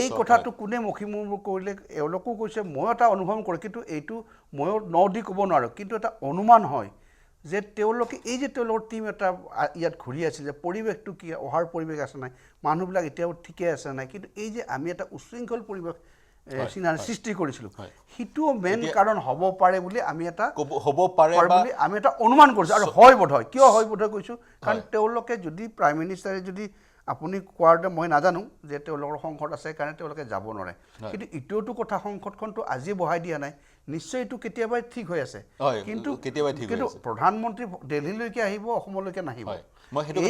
এই কথাটো কোনে মষিমূৰ কৰিলে এওঁলোকো কৈছে ময়ো এটা অনুভৱ কৰোঁ কিন্তু এইটো ময়ো দি ক'ব নোৱাৰোঁ কিন্তু এটা অনুমান হয় যে তেওঁলোকে এই যে তেওঁলোকৰ টীম এটা ইয়াত ঘূৰি আছিল যে পৰিৱেশটো কি অহাৰ পৰিৱেশ আছে নাই মানুহবিলাক এতিয়াও ঠিকে আছে নাই কিন্তু এই যে আমি এটা উশৃংখল পৰিৱেশ সৃষ্টি কৰিছিলোঁ সিটোও মেইন কাৰণ হ'ব পাৰে বুলি আমি এটা হ'ব পাৰে বুলি আমি এটা অনুমান কৰিছোঁ আৰু হয় বোধহয় কিয় হয় বোধহয় কৈছোঁ কাৰণ তেওঁলোকে যদি প্ৰাইম মিনিষ্টাৰে যদি আপুনি কোৱাৰতে মই নাজানো যে তেওঁলোকৰ সংকট আছে কাৰণে তেওঁলোকে যাব নোৱাৰে কিন্তু ইটোটো কথা সংকটখনটো আজিয়ে বহাই দিয়া নাই নিশ্চয় এইটো কেতিয়াবাই ঠিক হৈ আছে কিন্তু প্ৰধানমন্ত্ৰী দিল্লীলৈকে আহিব অসমলৈকে নাহিব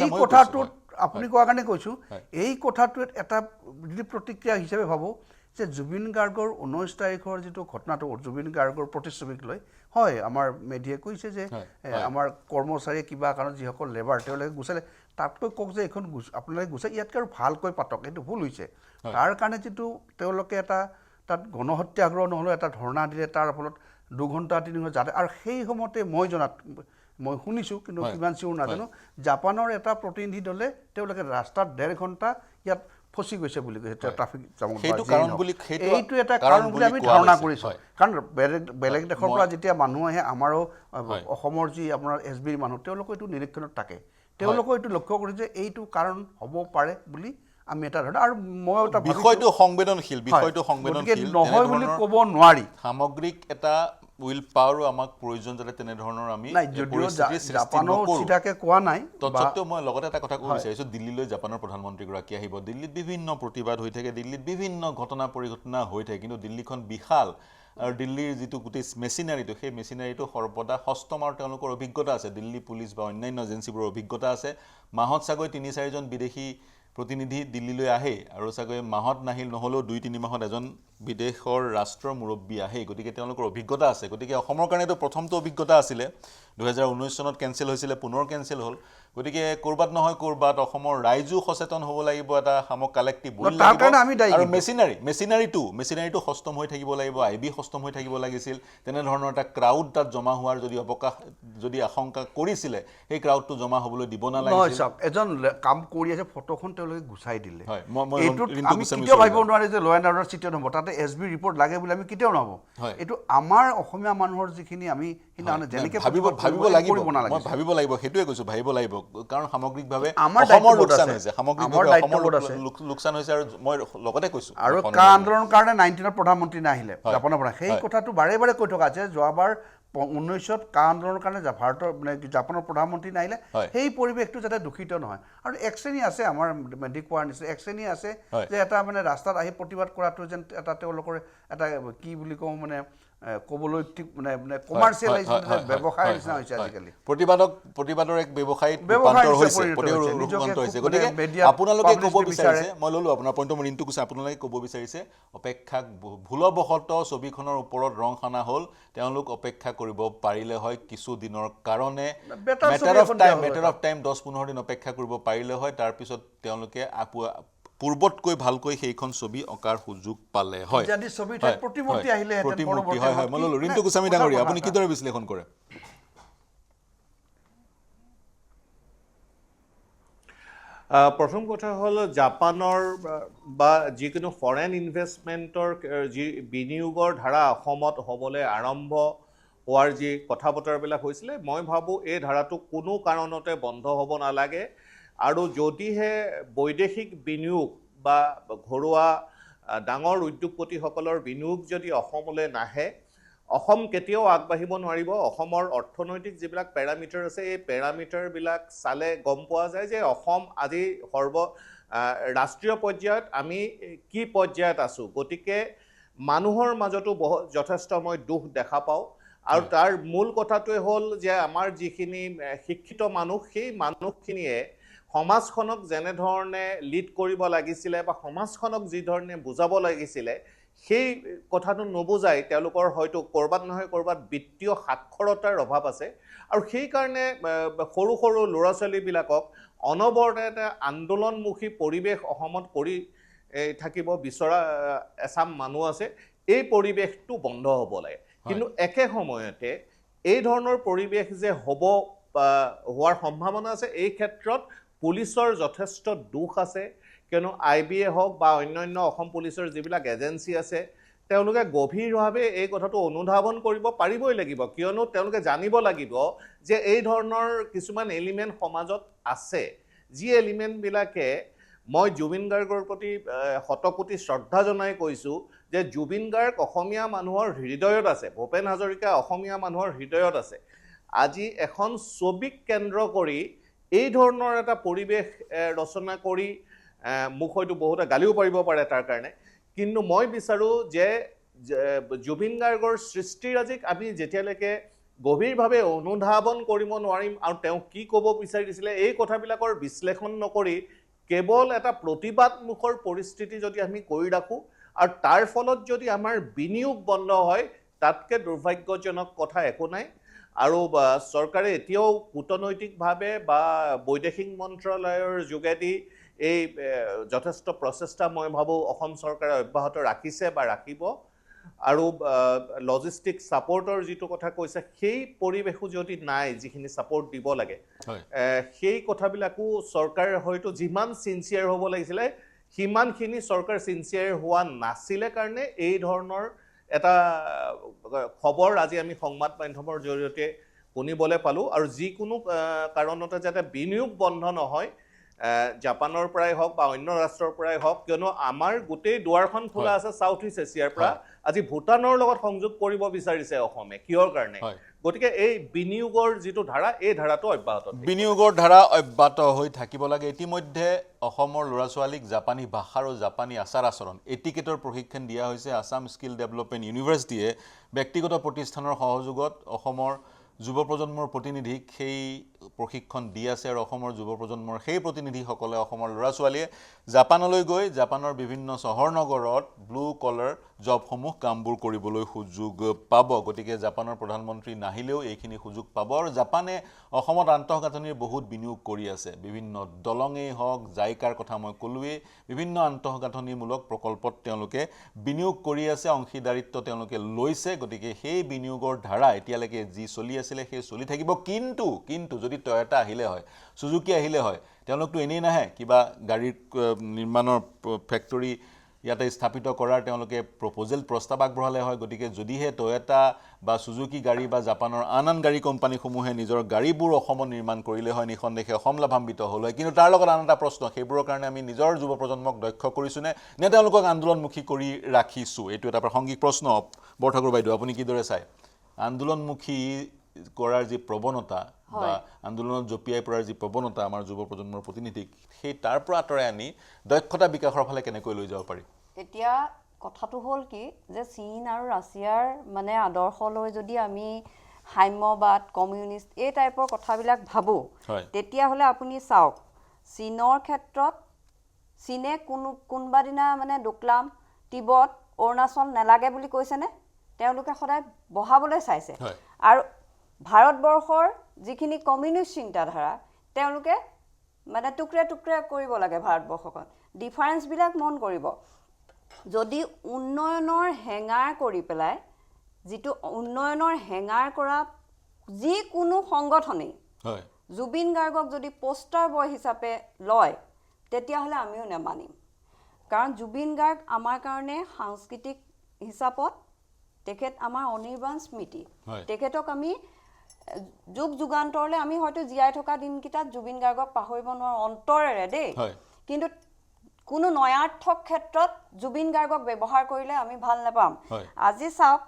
এই কথাটোত আপুনি কোৱাৰ কাৰণে কৈছোঁ এই কথাটোত এটা যদি প্ৰতিক্ৰিয়া হিচাপে ভাবোঁ যে জুবিন গাৰ্গৰ 19 তাৰিখৰ যিটো ঘটনাটো জুবিন গাৰ্গৰ প্ৰতিচ্ছবিক লৈ হয় আমাৰ মেধিয়ে কৈছে যে আমাৰ কৰ্মচাৰীয়ে কিবা কাৰণত যিসকল লেবাৰ তেওঁলোকে গুচালে তাতকৈ কওক যে এইখন আপোনালোকে গুচাই ইয়াতকৈ আৰু ভালকৈ পাতক এইটো ভুল হৈছে তাৰ কাৰণে যিটো তেওঁলোকে এটা তাত গণহত্যাগ্ৰহ নহ'লেও এটা ধৰ্ণা দিলে তাৰ ফলত 2 ঘণ্টা 3 ঘণ্টা যাতে আৰু সেই সময়তে মই জনাত মই শুনিছোঁ কিন্তু কিমান চিঞৰ নাজানো জাপানৰ এটা প্ৰতিনিধি দলে তেওঁলোকে ৰাস্তাত 1.5 ঘণ্টা ইয়াত ফচি গৈছে বুলি কৈছে ট্ৰাফিক জামত এইটো এটা কাৰণ বুলি আমি ধাৰণা কৰিছোঁ কাৰণ বেলেগ দেশৰ পৰা যেতিয়া মানুহ আহে আমাৰো অসমৰ যি আপোনাৰ SBৰ মানুহ তেওঁলোকে এইটো নিৰীক্ষণত থাকে তেওঁলোকে এইটো লক্ষ্য কৰিছে যে এইটো কাৰণ হ'ব পাৰে বুলি আমি এটা ধৰণে আৰু মই এটা বিষয়টো সংবেদনশীল নহয় বুলি ক'ব নোৱাৰি সামগ্ৰিক এটা উইল পাৱাৰো আমাক প্ৰয়োজন যাতে তেনেধৰণৰ আমি চিধাকে কোৱা নাই তৎসত্ত্বেও মই লগতে এটা কথা ক'ব বিচাৰিছোঁ দিল্লীলৈ জাপানৰ প্ৰধানমন্ত্ৰীগৰাকী আহিব দিল্লীত বিভিন্ন প্ৰতিবাদ হৈ থাকে দিল্লীত বিভিন্ন ঘটনা পৰিঘটনা হৈ থাকে কিন্তু দিল্লীখন বিশাল আৰু দিল্লীৰ যিটো গোটেই মেচিনাৰীটো সেই মেচিনাৰীটো সৰ্বদা হস্তম আৰু তেওঁলোকৰ অভিজ্ঞতা আছে দিল্লী পুলিচ বা অন্যান্য এজেঞ্চিবোৰৰ অভিজ্ঞতা আছে মাহত চাগৈ 3-4জন বিদেশী প্ৰতিনিধি দিল্লীলৈ আহে আৰু চাগৈ মাহত নাহিল নহ'লেও 2-3 মাহত এজন বিদেশৰ ৰাষ্ট্ৰৰ মুৰব্বী আহে গতিকে তেওঁলোকৰ অভিজ্ঞতা আছে গতিকে অসমৰ কাৰণেতো প্ৰথমটো অভিজ্ঞতা আছিলে 2019 চনত কেনচেল হৈছিলে পুনৰ কেনচেল হ'ল গতিকে কৰবাত নহয় কৰবাত অসমৰ ৰাইজো সচেতন হ'ব লাগিব এটা সামগ্ৰিক কালেক্টিভ বুল লাগিব আৰু মেচিনাৰীটো হস্তম হৈ থাকিব লাগিব আইবি হস্তম হৈ থাকিব লাগিছিল তেনেধৰণৰ এটা ক্ৰাউড তাত জমা হোৱাৰ যদি আশংকা কৰিছিলে সেই ক্ৰাউডটো জমা হ'বলৈ দিব নালাগিছিল এজন কাম কৰি আছে ফটোখন তেওঁলোকে গুচাই দিলে এইটোত আমি কেতিয়াও ভাবিব নোৱাৰি যে ল' এণ্ড অৰ্ডাৰ চিটিয়ন হ'ব তাতে SB ৰিপৰ্ট লাগে বুলি আমি কেতিয়াও নহ'ব এইটো আমাৰ অসমীয়া মানুহৰ যিখিনি আমি যেনেকৈ ভাবিব লাগিব সেইটোৱে কৈছোঁ ভাবিব লাগিব কাৰণ সামগ্ৰিকভাৱে অসমৰ লোকচান হৈছে আৰু মই লগতে কৈছোঁ আৰু কা আন্দোলনৰ কাৰণে 19ত প্ৰধানমন্ত্ৰী নাহিলে জাপানৰ পৰা সেই কথাটো বাৰে বাৰে কৈ থকা আছে যোৱাবাৰ 19ত কা আন্দোলনৰ কাৰণে ভাৰতৰ জাপানৰ প্ৰধানমন্ত্ৰী নাহিলে সেই পৰিৱেশটো যাতে দূষিত নহয় আৰু এক শ্ৰেণী আছে আমাৰ মেধি কোৱাৰ নিচিনা এক শ্ৰেণী আছে যে এটা মানে ৰাস্তাত আহি প্ৰতিবাদ কৰাটো যেন এটা তেওঁলোকৰ এটা কি বুলি কওঁ মানে ক'বলৈ ঠিক মানে কমাৰ্চিয়েলাইজ ব্যৱসায়ৰ নিচিনা হৈছে আজিকালি প্ৰতিবাদৰ এক ব্যৱসায়িক ৰূপান্তৰ হৈছে গতিকে আপোনালোকে ক'ব বিচাৰিছে মই ল'লোঁ আপোনাৰ পইণ্ট মোৰ ইনটো কৈছে আপোনালোকে ক'ব বিচাৰিছে অপেক্ষা ভুলবশতঃ ছবিখনৰ ওপৰত ৰং সানা হ'ল তেওঁলোক অপেক্ষা কৰিব পাৰিলে হয় কিছু দিনৰ কাৰণে মেটাৰ অফ টাইম 10-15 দিন অপেক্ষা কৰিব পাৰিলে হয় তাৰপিছত তেওঁলোকে পূৰ্বতকৈ ভালকৈ সেইখন ছবি অঁকাৰ সুযোগ পালে হয় প্ৰতিমূৰ্তি হয় মই ল'লোঁ ৰিণ্টু গোস্বামী ডাঙৰীয়া আপুনি কিদৰে বিশ্লেষণ কৰে প্ৰথম কথা হ'ল জাপানৰ বা যিকোনো ফৰেন ইনভেষ্টমেণ্টৰ যি বিনিয়োগৰ ধাৰা অসমত হ'বলৈ আৰম্ভ হোৱাৰ যি কথা বতৰাবিলাক হৈছিলে মই ভাবোঁ এই ধাৰাটো কোনো কাৰণতে বন্ধ হ'ব নালাগে আৰু যদিহে বৈদেশিক বিনিয়োগ বা ঘৰুৱা ডাঙৰ উদ্যোগপতিসকলৰ বিনিয়োগ যদি অসমলৈ নাহে অসম কেতিয়াও আগবাঢ়িব নোৱাৰিব অসমৰ অৰ্থনৈতিক যিবিলাক পেৰামিটাৰ আছে এই পেৰামিটাৰবিলাক চালে গম পোৱা যায় যে অসম আজি ৰাষ্ট্ৰীয় পৰ্যায়ত আমি কি পৰ্যায়ত আছোঁ গতিকে মানুহৰ মাজতো যথেষ্ট মই দুখ দেখা পাওঁ আৰু তাৰ মূল কথাটোৱে হ'ল যে আমাৰ যিখিনি শিক্ষিত মানুহ সেই মানুহখিনিয়ে সমাজখনক যেনেধৰণে লিড কৰিব লাগিছিলে বা সমাজখনক যি ধৰণে বুজাব লাগিছিলে সেই কথাটো নুবুজাই তেওঁলোকৰ হয়তো ক'ৰবাত নহয় ক'ৰবাত বিত্তীয় সাক্ষৰতাৰ অভাৱ আছে আৰু সেইকাৰণে সৰু সৰু ল'ৰা ছোৱালীবিলাকক অনবৰতে এটা আন্দোলনমুখী পৰিৱেশ অসমত কৰি থাকিব বিচৰা এচাম মানুহ আছে এই পৰিৱেশটো বন্ধ হ'ব লাগে কিন্তু একে সময়তে এই ধৰণৰ পৰিৱেশ যে হ'ব হোৱাৰ সম্ভাৱনা আছে এই ক্ষেত্ৰত পুলিচৰ যথেষ্ট দোষ আছে কিয়নো IB হওক বা অন্যান্য অসম পুলিচৰ যিবিলাক এজেঞ্চি আছে তেওঁলোকে গভীৰভাৱে এই কথাটো অনুধাৱন কৰিব পাৰিবই লাগিব কিয়নো তেওঁলোকে জানিব লাগিব যে এই ধৰণৰ কিছুমান এলিমেণ্ট সমাজত আছে যি এলিমেণ্টবিলাকে মই জুবিন গাৰ্গৰ প্ৰতি শতকোটি শ্ৰদ্ধা জনাই কৈছোঁ যে জুবিন গাৰ্গ অসমীয়া মানুহৰ হৃদয়ত আছে ভূপেন হাজৰিকা অসমীয়া মানুহৰ হৃদয়ত আছে আজি এখন ছবিক কেন্দ্ৰ কৰি এই ধৰণৰ এটা পৰিৱেশ ৰচনা কৰি মোক হয়তো বহুতে গালিও পাৰিব পাৰে তাৰ কাৰণে কিন্তু মই বিচাৰোঁ যে জুবিন গাৰ্গৰ সৃষ্টিৰাজিক আমি যেতিয়ালৈকে গভীৰভাৱে অনুধাৱন কৰিব নোৱাৰিম আৰু তেওঁ কি ক'ব বিচাৰিছিলে এই কথাবিলাকৰ বিশ্লেষণ নকৰি কেৱল এটা প্ৰতিবাদমুখৰ পৰিস্থিতি যদি আমি কৰি ৰাখোঁ আৰু তাৰ ফলত যদি আমাৰ বিনিয়োগ বন্ধ হয় তাতকৈ দুৰ্ভাগ্যজনক কথা একো নাই আৰু চৰকাৰে এতিয়াও কূটনৈতিকভাৱে বা বৈদেশিক মন্ত্ৰালয়ৰ যোগেদি এই যথেষ্ট প্ৰচেষ্টা মই ভাবোঁ অসম চৰকাৰে অব্যাহত ৰাখিছে বা ৰাখিব আৰু লজিষ্টিক ছাপৰ্টৰ যিটো কথা কৈছে সেই পৰিৱেশো যদি নাই যিখিনি ছাপৰ্ট দিব লাগে সেই কথাবিলাকো চৰকাৰ হয়তো যিমান ছিনচিয়াৰ হ'ব লাগিছিলে সিমানখিনি চৰকাৰ ছিনচিয়াৰ হোৱা নাছিলে কাৰণে এই ধৰণৰ এটা খবৰ আজি আমি সংবাদ মাধ্যমৰ জৰিয়তে শুনিবলৈ পালোঁ আৰু যিকোনো কাৰণতে যাতে বিনিয়োগ বন্ধ নহয় জাপানৰ পৰাই হওক বা অন্য ৰাষ্ট্ৰৰ পৰাই হওক কিয়নো আমাৰ গোটেই দুৱাৰখন খোলা আছে সাউথ ইষ্ট এছিয়াৰ পৰা আজি ভূটানৰ লগত সংযোগ কৰিব বিচাৰিছে অসমে কিহৰ কাৰণে গতিকে এই বিনিয়োগৰ যিটো ধাৰা এই ধাৰাটো অব্যাহত বিনিয়োগৰ ধাৰা অব্যাহত হৈ থাকিব লাগে ইতিমধ্যে অসমৰ ল'ৰা ছোৱালীক জাপানী ভাষা আৰু জাপানী আচাৰ আচৰণ এটিকেটৰ প্ৰশিক্ষণ দিয়া হৈছে আসাম স্কিল ডেভেলপমেণ্ট ইউনিভাৰ্চিটিয়ে ব্যক্তিগত প্ৰতিষ্ঠানৰ সহযোগত অসমৰ যুৱ প্ৰজন্মৰ প্ৰতিনিধিক সেই প্ৰশিক্ষণ দি আছে আৰু অসমৰ যুৱ প্ৰজন্মৰ সেই প্ৰতিনিধিসকলে অসমৰ ল'ৰা ছোৱালীয়ে জাপানলৈ গৈ জাপানৰ বিভিন্ন চহৰ নগৰত ব্লু কলাৰ জবসমূহ কামবোৰ কৰিবলৈ সুযোগ পাব গতিকে জাপানৰ প্ৰধানমন্ত্ৰী নাহিলেও এইখিনি সুযোগ পাব আৰু জাপানে অসমত আন্তঃগাঁথনিৰ বহুত বিনিয়োগ কৰি আছে বিভিন্ন দলঙেই হওক জাইকাৰ কথা মই ক'লোৱেই বিভিন্ন আন্তঃগাঁথনিমূলক প্ৰকল্পত তেওঁলোকে বিনিয়োগ কৰি আছে অংশীদাৰিত্ব তেওঁলোকে লৈছে গতিকে সেই বিনিয়োগৰ ধাৰা এতিয়ালৈকে যি চলি আছিলে সেই চলি থাকিব কিন্তু যদি টয়োটা আহিলে হয় সুজুকি আহিলে হয় তেওঁলোকতো এনেই নাহে কিবা গাড়ীৰ নিৰ্মাণৰ ফেক্টৰী ইয়াতে স্থাপিত কৰাৰ তেওঁলোকে প্ৰপ'জেল প্ৰস্তাৱ আগবঢ়ালে হয় গতিকে যদিহে টয়োটা বা সুজুকি গাড়ী বা জাপানৰ আন গাড়ী কোম্পানীসমূহে নিজৰ গাড়ীবোৰ অসমত নিৰ্মাণ কৰিলে হয় নিঃসন্দেহে অসম লাভান্বিত হ'ল হয় কিন্তু তাৰ লগত আন এটা প্ৰশ্ন সেইবোৰৰ কাৰণে আমি নিজৰ যুৱ প্ৰজন্মক দক্ষ কৰিছোঁনে নে তেওঁলোকক আন্দোলনমুখী কৰি ৰাখিছোঁ এইটো এটা প্ৰাসংগিক প্ৰশ্ন বৰঠাকুৰ বাইদেউ আপুনি কিদৰে চায় আন্দোলনমুখী কৰাৰ যি প্ৰৱণতা বা আন্দোলনত জপিয়াই পৰাৰ যি প্ৰৱণতা আমাৰ যুৱ প্ৰজন্মৰ প্ৰতিনিধিক সেই তাৰ পৰা আঁতৰাই আনি দক্ষতা বিকাশৰ ফালে কেনেকৈ লৈ যাব পাৰি এতিয়া কথাটো হ'ল কি যে চীন আৰু ৰাছিয়াৰ মানে আদৰ্শলৈ যদি আমি সাম্যবাদ কমিউনিষ্ট এই টাইপৰ কথাবিলাক ভাবোঁ তেতিয়াহ'লে আপুনি চাওক চীনৰ ক্ষেত্ৰত চীনে কোনোবা দিনা মানে ডোকলাম তিব্বত অৰুণাচল নেলাগে বুলি কৈছেনে তেওঁলোকে সদায় বহাবলৈ চাইছে আৰু ভাৰতবৰ্ষৰ যিখিনি কমিউনিষ্ট চিন্তাধাৰা তেওঁলোকে মানে টুকুৰে কৰিব লাগে ভাৰতবৰ্ষখন ডিফাৰেঞ্চবিলাক মন কৰিব যদি উন্নয়নৰ হেঙাৰ কৰি পেলাই যিটো উন্নয়নৰ হেঙাৰ কৰা যিকোনো সংগঠনেই জুবিন গাৰ্গক যদি পোষ্টাৰ বয় হিচাপে লয় তেতিয়াহ'লে আমিও নেমানিম কাৰণ জুবিন গাৰ্গ আমাৰ কাৰণে সাংস্কৃতিক হিচাপত তেখেত আমাৰ অনিৰ্বাণ স্মৃতি তেখেতক আমি যুগ যুগান্তৰলৈ আমি হয়তো জীয়াই থকা দিনকেইটাত জুবিন গাৰ্গক পাহৰিব নোৱাৰোঁ অন্তৰেৰে দেই কিন্তু কোনো নয়াৰ্থক ক্ষেত্ৰত জুবিন গাৰ্গক ব্যৱহাৰ কৰিলে আমি ভাল নাপাম আজি চাওক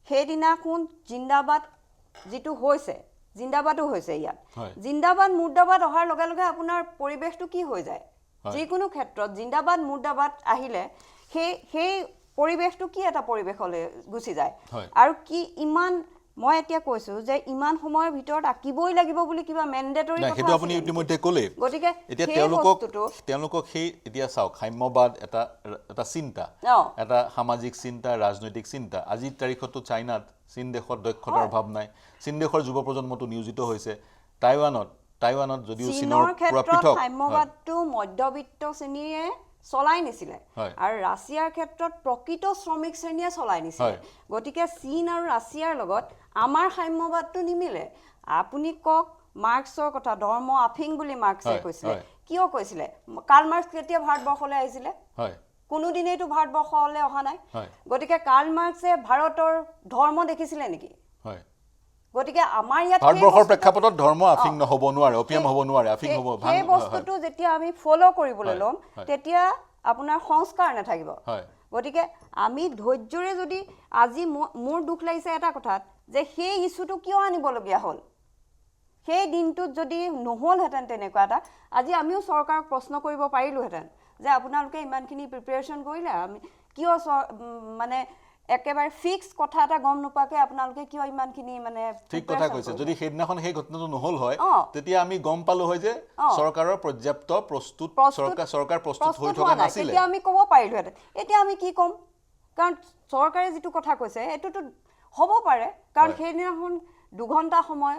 সেইদিনাখন জিন্দাবাদ যিটো হৈছে জিন্দাবাদো হৈছে ইয়াত জিন্দাবাদ মুৰ্দাবাদ অহাৰ লগে লগে আপোনাৰ পৰিৱেশটো কি হৈ যায় যিকোনো ক্ষেত্ৰত জিন্দাবাদ মুৰ্দাবাদ আহিলে সেই পৰিৱেশটো কি এটা পৰিৱেশলৈ গুচি যায় আৰু কি ইমান মই এতিয়া কৈছোঁ যে ইমান সময়ৰ ভিতৰত আঁকিবই লাগিব বুলি কিবা মেণ্ডেটৰী নাই, কথা সেইটো আপুনি আছিলে ইতিমধ্যে ক'লে। নেকি? গতিকে এতিয়া সেই বস্তুটো তেওঁলোকক সেই এতিয়া চাওক, সাম্যবাদ এটা চিন্তা, এটা সামাজিক চিন্তা, ৰাজনৈতিক চিন্তা। আজিৰ তাৰিখতো চাইনাত, চীন দেশত দক্ষতাৰ অভাৱ নাই। চীন দেশৰ যুৱ প্ৰজন্মটো নিয়োজিত হৈছে। টাইৱানত যদিও চীনৰ চীনৰ পৰা ক্ষেত্ৰত পৃথক, সাম্যবাদটো মধ্যবিত্ত শ্ৰেণীয়ে চলাই নিছিলে হয়। আৰু ৰাছিয়াৰ ক্ষেত্ৰত প্ৰকৃত শ্ৰমিক শ্ৰেণীয়ে চলাই নিছিলে। হয়। গতিকে চীন আৰু ৰাছিয়াৰ লগত আমাৰ সাম্যবাদটো নিমিলে। আপুনি কওক মাৰ্ক্সৰ কথা, ধৰ্ম আফিং বুলি মাৰ্ক্সে হয়, কৈছিলে। হয়। কিয় কৈছিলে? কাৰ্ল মাৰ্ক্স কেতিয়া ভাৰতবৰ্ষলৈ আহিছিলে? হয়, কোনোদিনেইতো ভাৰতবৰ্ষলৈ অহা নাই। হয়। গতিকে কাৰ্ল মাৰ্ক্সে ভাৰতৰ ধৰ্ম দেখিছিলে নেকি? হয়। গতিকে আমাৰ ইয়াত ভাৰতবৰ্ষৰ প্ৰেক্ষাপটত ধৰ্ম আফিং নহ'ব নোৱাৰে, অপিয়াম হ'ব নোৱাৰে, আফিং হ'ব। সেই বস্তুটো যেতিয়া আমি ফ'ল' কৰিবলৈ ল'ম, তেতিয়া আপোনাৰ সংস্কাৰ নাথাকিব। হয়। গতিকে আমি ধৈৰ্যৰে যদি আজি মোৰ দুখ লাগিছে এটা কথাত যে সেই ইছ্যুটো কিয় আনিবলগীয়া হ'ল। সেই দিনটোত যদি নহ'লহেঁতেন তেনেকুৱা এটা, আজি আমিও চৰকাৰক প্ৰশ্ন কৰিব পাৰিলোহেঁতেন যে আপোনালোকে ইমানখিনি প্ৰিপেৰেশ্যন কৰিলে, আমি কিয় মানে একেবাৰে ফিক্স কথা এটা গম নোপোৱাকৈ আপোনালোকে কিয় ইমানখিনি মানে ঠিক কথা কৈছে। যদি সেইদিনাখন সেই ঘটনাটো নহ'ল হয়, অঁ। তেতিয়া আমি গম পালো হয় যে চৰকাৰৰ পৰ্যাপ্ত চৰকাৰ প্ৰস্তুত হৈ থকা নাছিলে। তেতিয়া আমি ক'ব পাৰিলোহেঁতেন। এতিয়া আমি কি ক'ম? কাৰণ চৰকাৰে যিটো কথা কৈছে সেইটোতো হ'ব পাৰে, কাৰণ সেইদিনাখন 2 ঘণ্টা সময়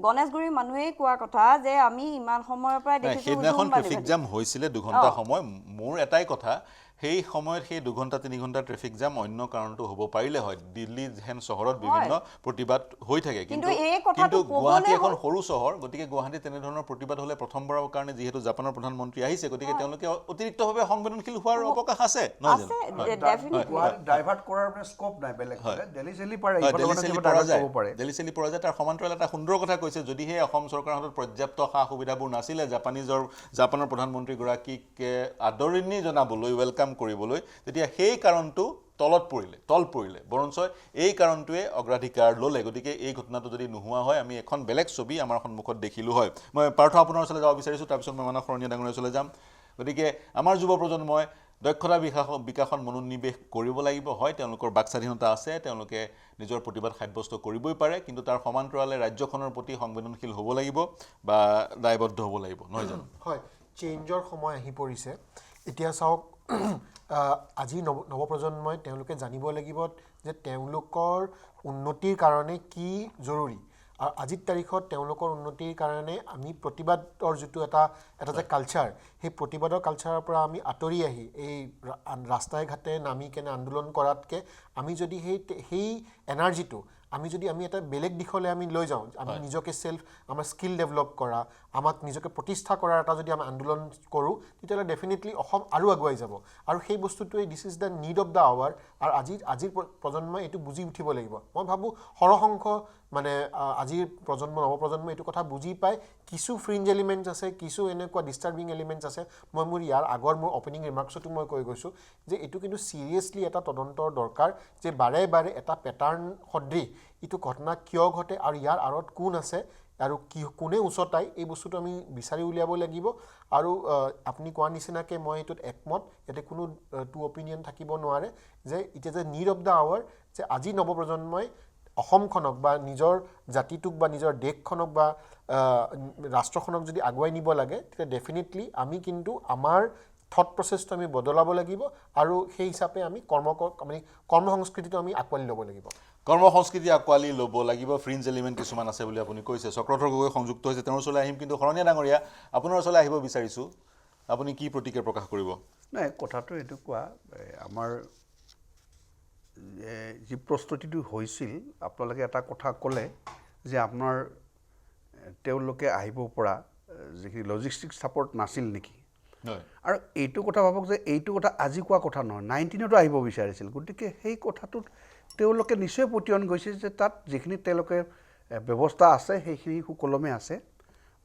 গণেশগুৰিৰ মানুহেই কোৱা কথা যে আমি ইমান সময়ৰ পৰাই দেখিছোঁ সেইদিনাখন ট্ৰেফিক জাম হৈছিলে 2 ঘণ্টা সময়। মোৰ এটাই কথা, সেই সময়ত সেই 2 ঘণ্টা 3 ঘণ্টা ট্ৰেফিক জাম অন্য কাৰণটো হ'ব পাৰিলে হয়। দিল্লী যেন চহৰত বিভিন্ন প্ৰতিবাদ হৈ থাকে, কিন্তু গুৱাহাটী এখন সৰু চহৰ। গতিকে গুৱাহাটীত তেনেধৰণৰ প্ৰতিবাদ হ'লে প্ৰথমবাৰৰ কাৰণে যিহেতু জাপানৰ প্ৰধানমন্ত্ৰী আহিছে, গতিকে তেওঁলোকে অতিৰিক্তভাৱে সংবেদনশীল হোৱাৰ অৱকাশ আছে, নহয় জানো? ডাইভাৰ্ট কৰাৰ মানে স্কোপ নাই বেলেগ। দিল্লী চেলি পাৰে, দিল্লী চেলি পৰা যায়। তাৰ সমান্তৰাল এটা সুন্দৰ কথা কৈছে, যদিহে অসম চৰকাৰৰ হাতত পৰ্যাপ্ত সা সুবিধাবোৰ নাছিলে জাপানৰ প্ৰধানমন্ত্ৰীগৰাকীক আদৰণি জনাবলৈ, ৱেলকাম কৰিবলৈ, তেতিয়া সেই কাৰণটো তল পৰিলে। বৰঞ্চ এই কাৰণটোৱে অগ্ৰাধিকাৰ ল'লে। গতিকে এই ঘটনাটো যদি নোহোৱা হয়, আমি এখন বেলেগ ছবি আমাৰ সন্মুখত দেখিলোঁ হয়। মই পাৰ্থ আপোনাৰ ওচৰলৈ যাব বিচাৰিছোঁ, তাৰপিছত মই মানস শৰণীয়া ডাঙৰীয়াৰ ওচৰলৈ যাম। গতিকে আমাৰ যুৱ প্ৰজন্মই দক্ষতা বিকাশত মনোনিৱেশ কৰিব লাগিব। হয়, তেওঁলোকৰ বাক স্বাধীনতা আছে, তেওঁলোকে নিজৰ প্ৰতিবাদ সাব্যস্ত কৰিবই পাৰে, কিন্তু তাৰ সমান্তৰালে ৰাজ্যখনৰ প্ৰতি সংবেদনশীল হ'ব লাগিব বা দায়বদ্ধ হ'ব লাগিব, নহয় জানো? হয়, চেঞ্জৰ সময় আহি পৰিছে। এতিয়া চাওক, আজি নৱপ্ৰজন্মই তেওঁলোকে জানিব লাগিব যে তেওঁলোকৰ উন্নতিৰ কাৰণে কি জৰুৰী। আৰু আজিৰ তাৰিখত তেওঁলোকৰ উন্নতিৰ কাৰণে আমি প্ৰতিবাদৰ যিটো এটা যে কালচাৰ, সেই প্ৰতিবাদৰ কালচাৰৰ পৰা আমি আঁতৰি আহি এই ৰাস্তাই ঘাটে নামি কেনে আন্দোলন কৰাতকৈ আমি যদি সেই এনাৰ্জিটো আমি এটা বেলেগ দিশলৈ আমি লৈ যাওঁ, আমি নিজকে আমাৰ স্কিল ডেভেলপ কৰা, আমাক নিজকে প্ৰতিষ্ঠা কৰাৰ এটা যদি আমি আন্দোলন কৰোঁ, তেতিয়াহ'লে ডেফিনেটলি অসম আৰু আগুৱাই যাব। আৰু সেই বস্তুটোৱে this is the need of the hour. আৰু আজিৰ প্ৰজন্মই এইটো বুজি উঠিব লাগিব। মই ভাবোঁ সৰহসংখ্য মানে আজিৰ নৱপ্ৰজন্মই এইটো কথা বুজি পায়। কিছু ফ্ৰিঞ্জ এলিমেণ্টছ আছে, কিছু এনেকুৱা ডিষ্টাৰ্বিং এলিমেণ্টছ আছে। মই মোৰ অপেনিং ৰিমাৰ্কছতো মই কৈ গৈছোঁ যে এইটো কিন্তু চিৰিয়াছলি এটা তদন্তৰ দৰকাৰ, যে বাৰে বাৰে এটা পেটাৰ্ণ সদৃশ এইটো ঘটনা কিয় ঘটে আৰু ইয়াৰ আঁৰত কোন আছে আৰু কোনে উচতাই, এই বস্তুটো আমি বিচাৰি উলিয়াব লাগিব। আৰু আপুনি কোৱাৰ নিচিনাকৈ মই এইটোত একমত, ইয়াতে কোনো টু অপিনিয়ন থাকিব নোৱাৰে যে it is a need of the hour, যে আজি নৱপ্ৰজন্মই অসমখনক বা নিজৰ জাতিটোক বা নিজৰ দেশখনক বা ৰাষ্ট্ৰখনক যদি আগুৱাই নিব লাগে, তেতিয়া ডেফিনেটলি আমি কিন্তু আমাৰ থট প্ৰচেছটো আমি বদলাব লাগিব আৰু সেই হিচাপে আমি কৰ্ম সংস্কৃতিটো আমি আঁকোৱালি ল'ব লাগিব। কৰ্ম সংস্কৃতি আঁকোৱালি ল'ব লাগিব। ফ্ৰিঞ্জ এলিমেণ্ট কিছুমান আছে বুলি আপুনি কৈছে। চক্ৰধৰ গগৈ সংযুক্ত হৈছে, তেওঁৰ ওচৰলৈ আহিম। কিন্তু শৰণীয়া ডাঙৰীয়া, আপোনাৰ ওচৰলৈ আহিব বিচাৰিছোঁ, আপুনি কি প্ৰতিক্ৰিয়া প্ৰকাশ কৰিব? নাই, কথাটো এনেকুৱা, আমাৰ যি প্ৰস্তুতিটো হৈছিল, আপোনালোকে এটা কথা ক'লে যে আপোনাৰ তেওঁলোকে আহিব পৰা যিখিনি লজিষ্টিক ছাপৰ্ট নাছিল নেকি। আৰু এইটো কথা ভাবক যে এইটো কথা আজি কোৱা কথা নহয়, 19তো আহিব বিচাৰিছিল। গতিকে সেই কথাটোত তেওঁলোকে নিশ্চয় পতিয়ন গৈছে যে তাত যিখিনি তেওঁলোকে ব্যৱস্থা আছে সেইখিনি সুকলমে আছে।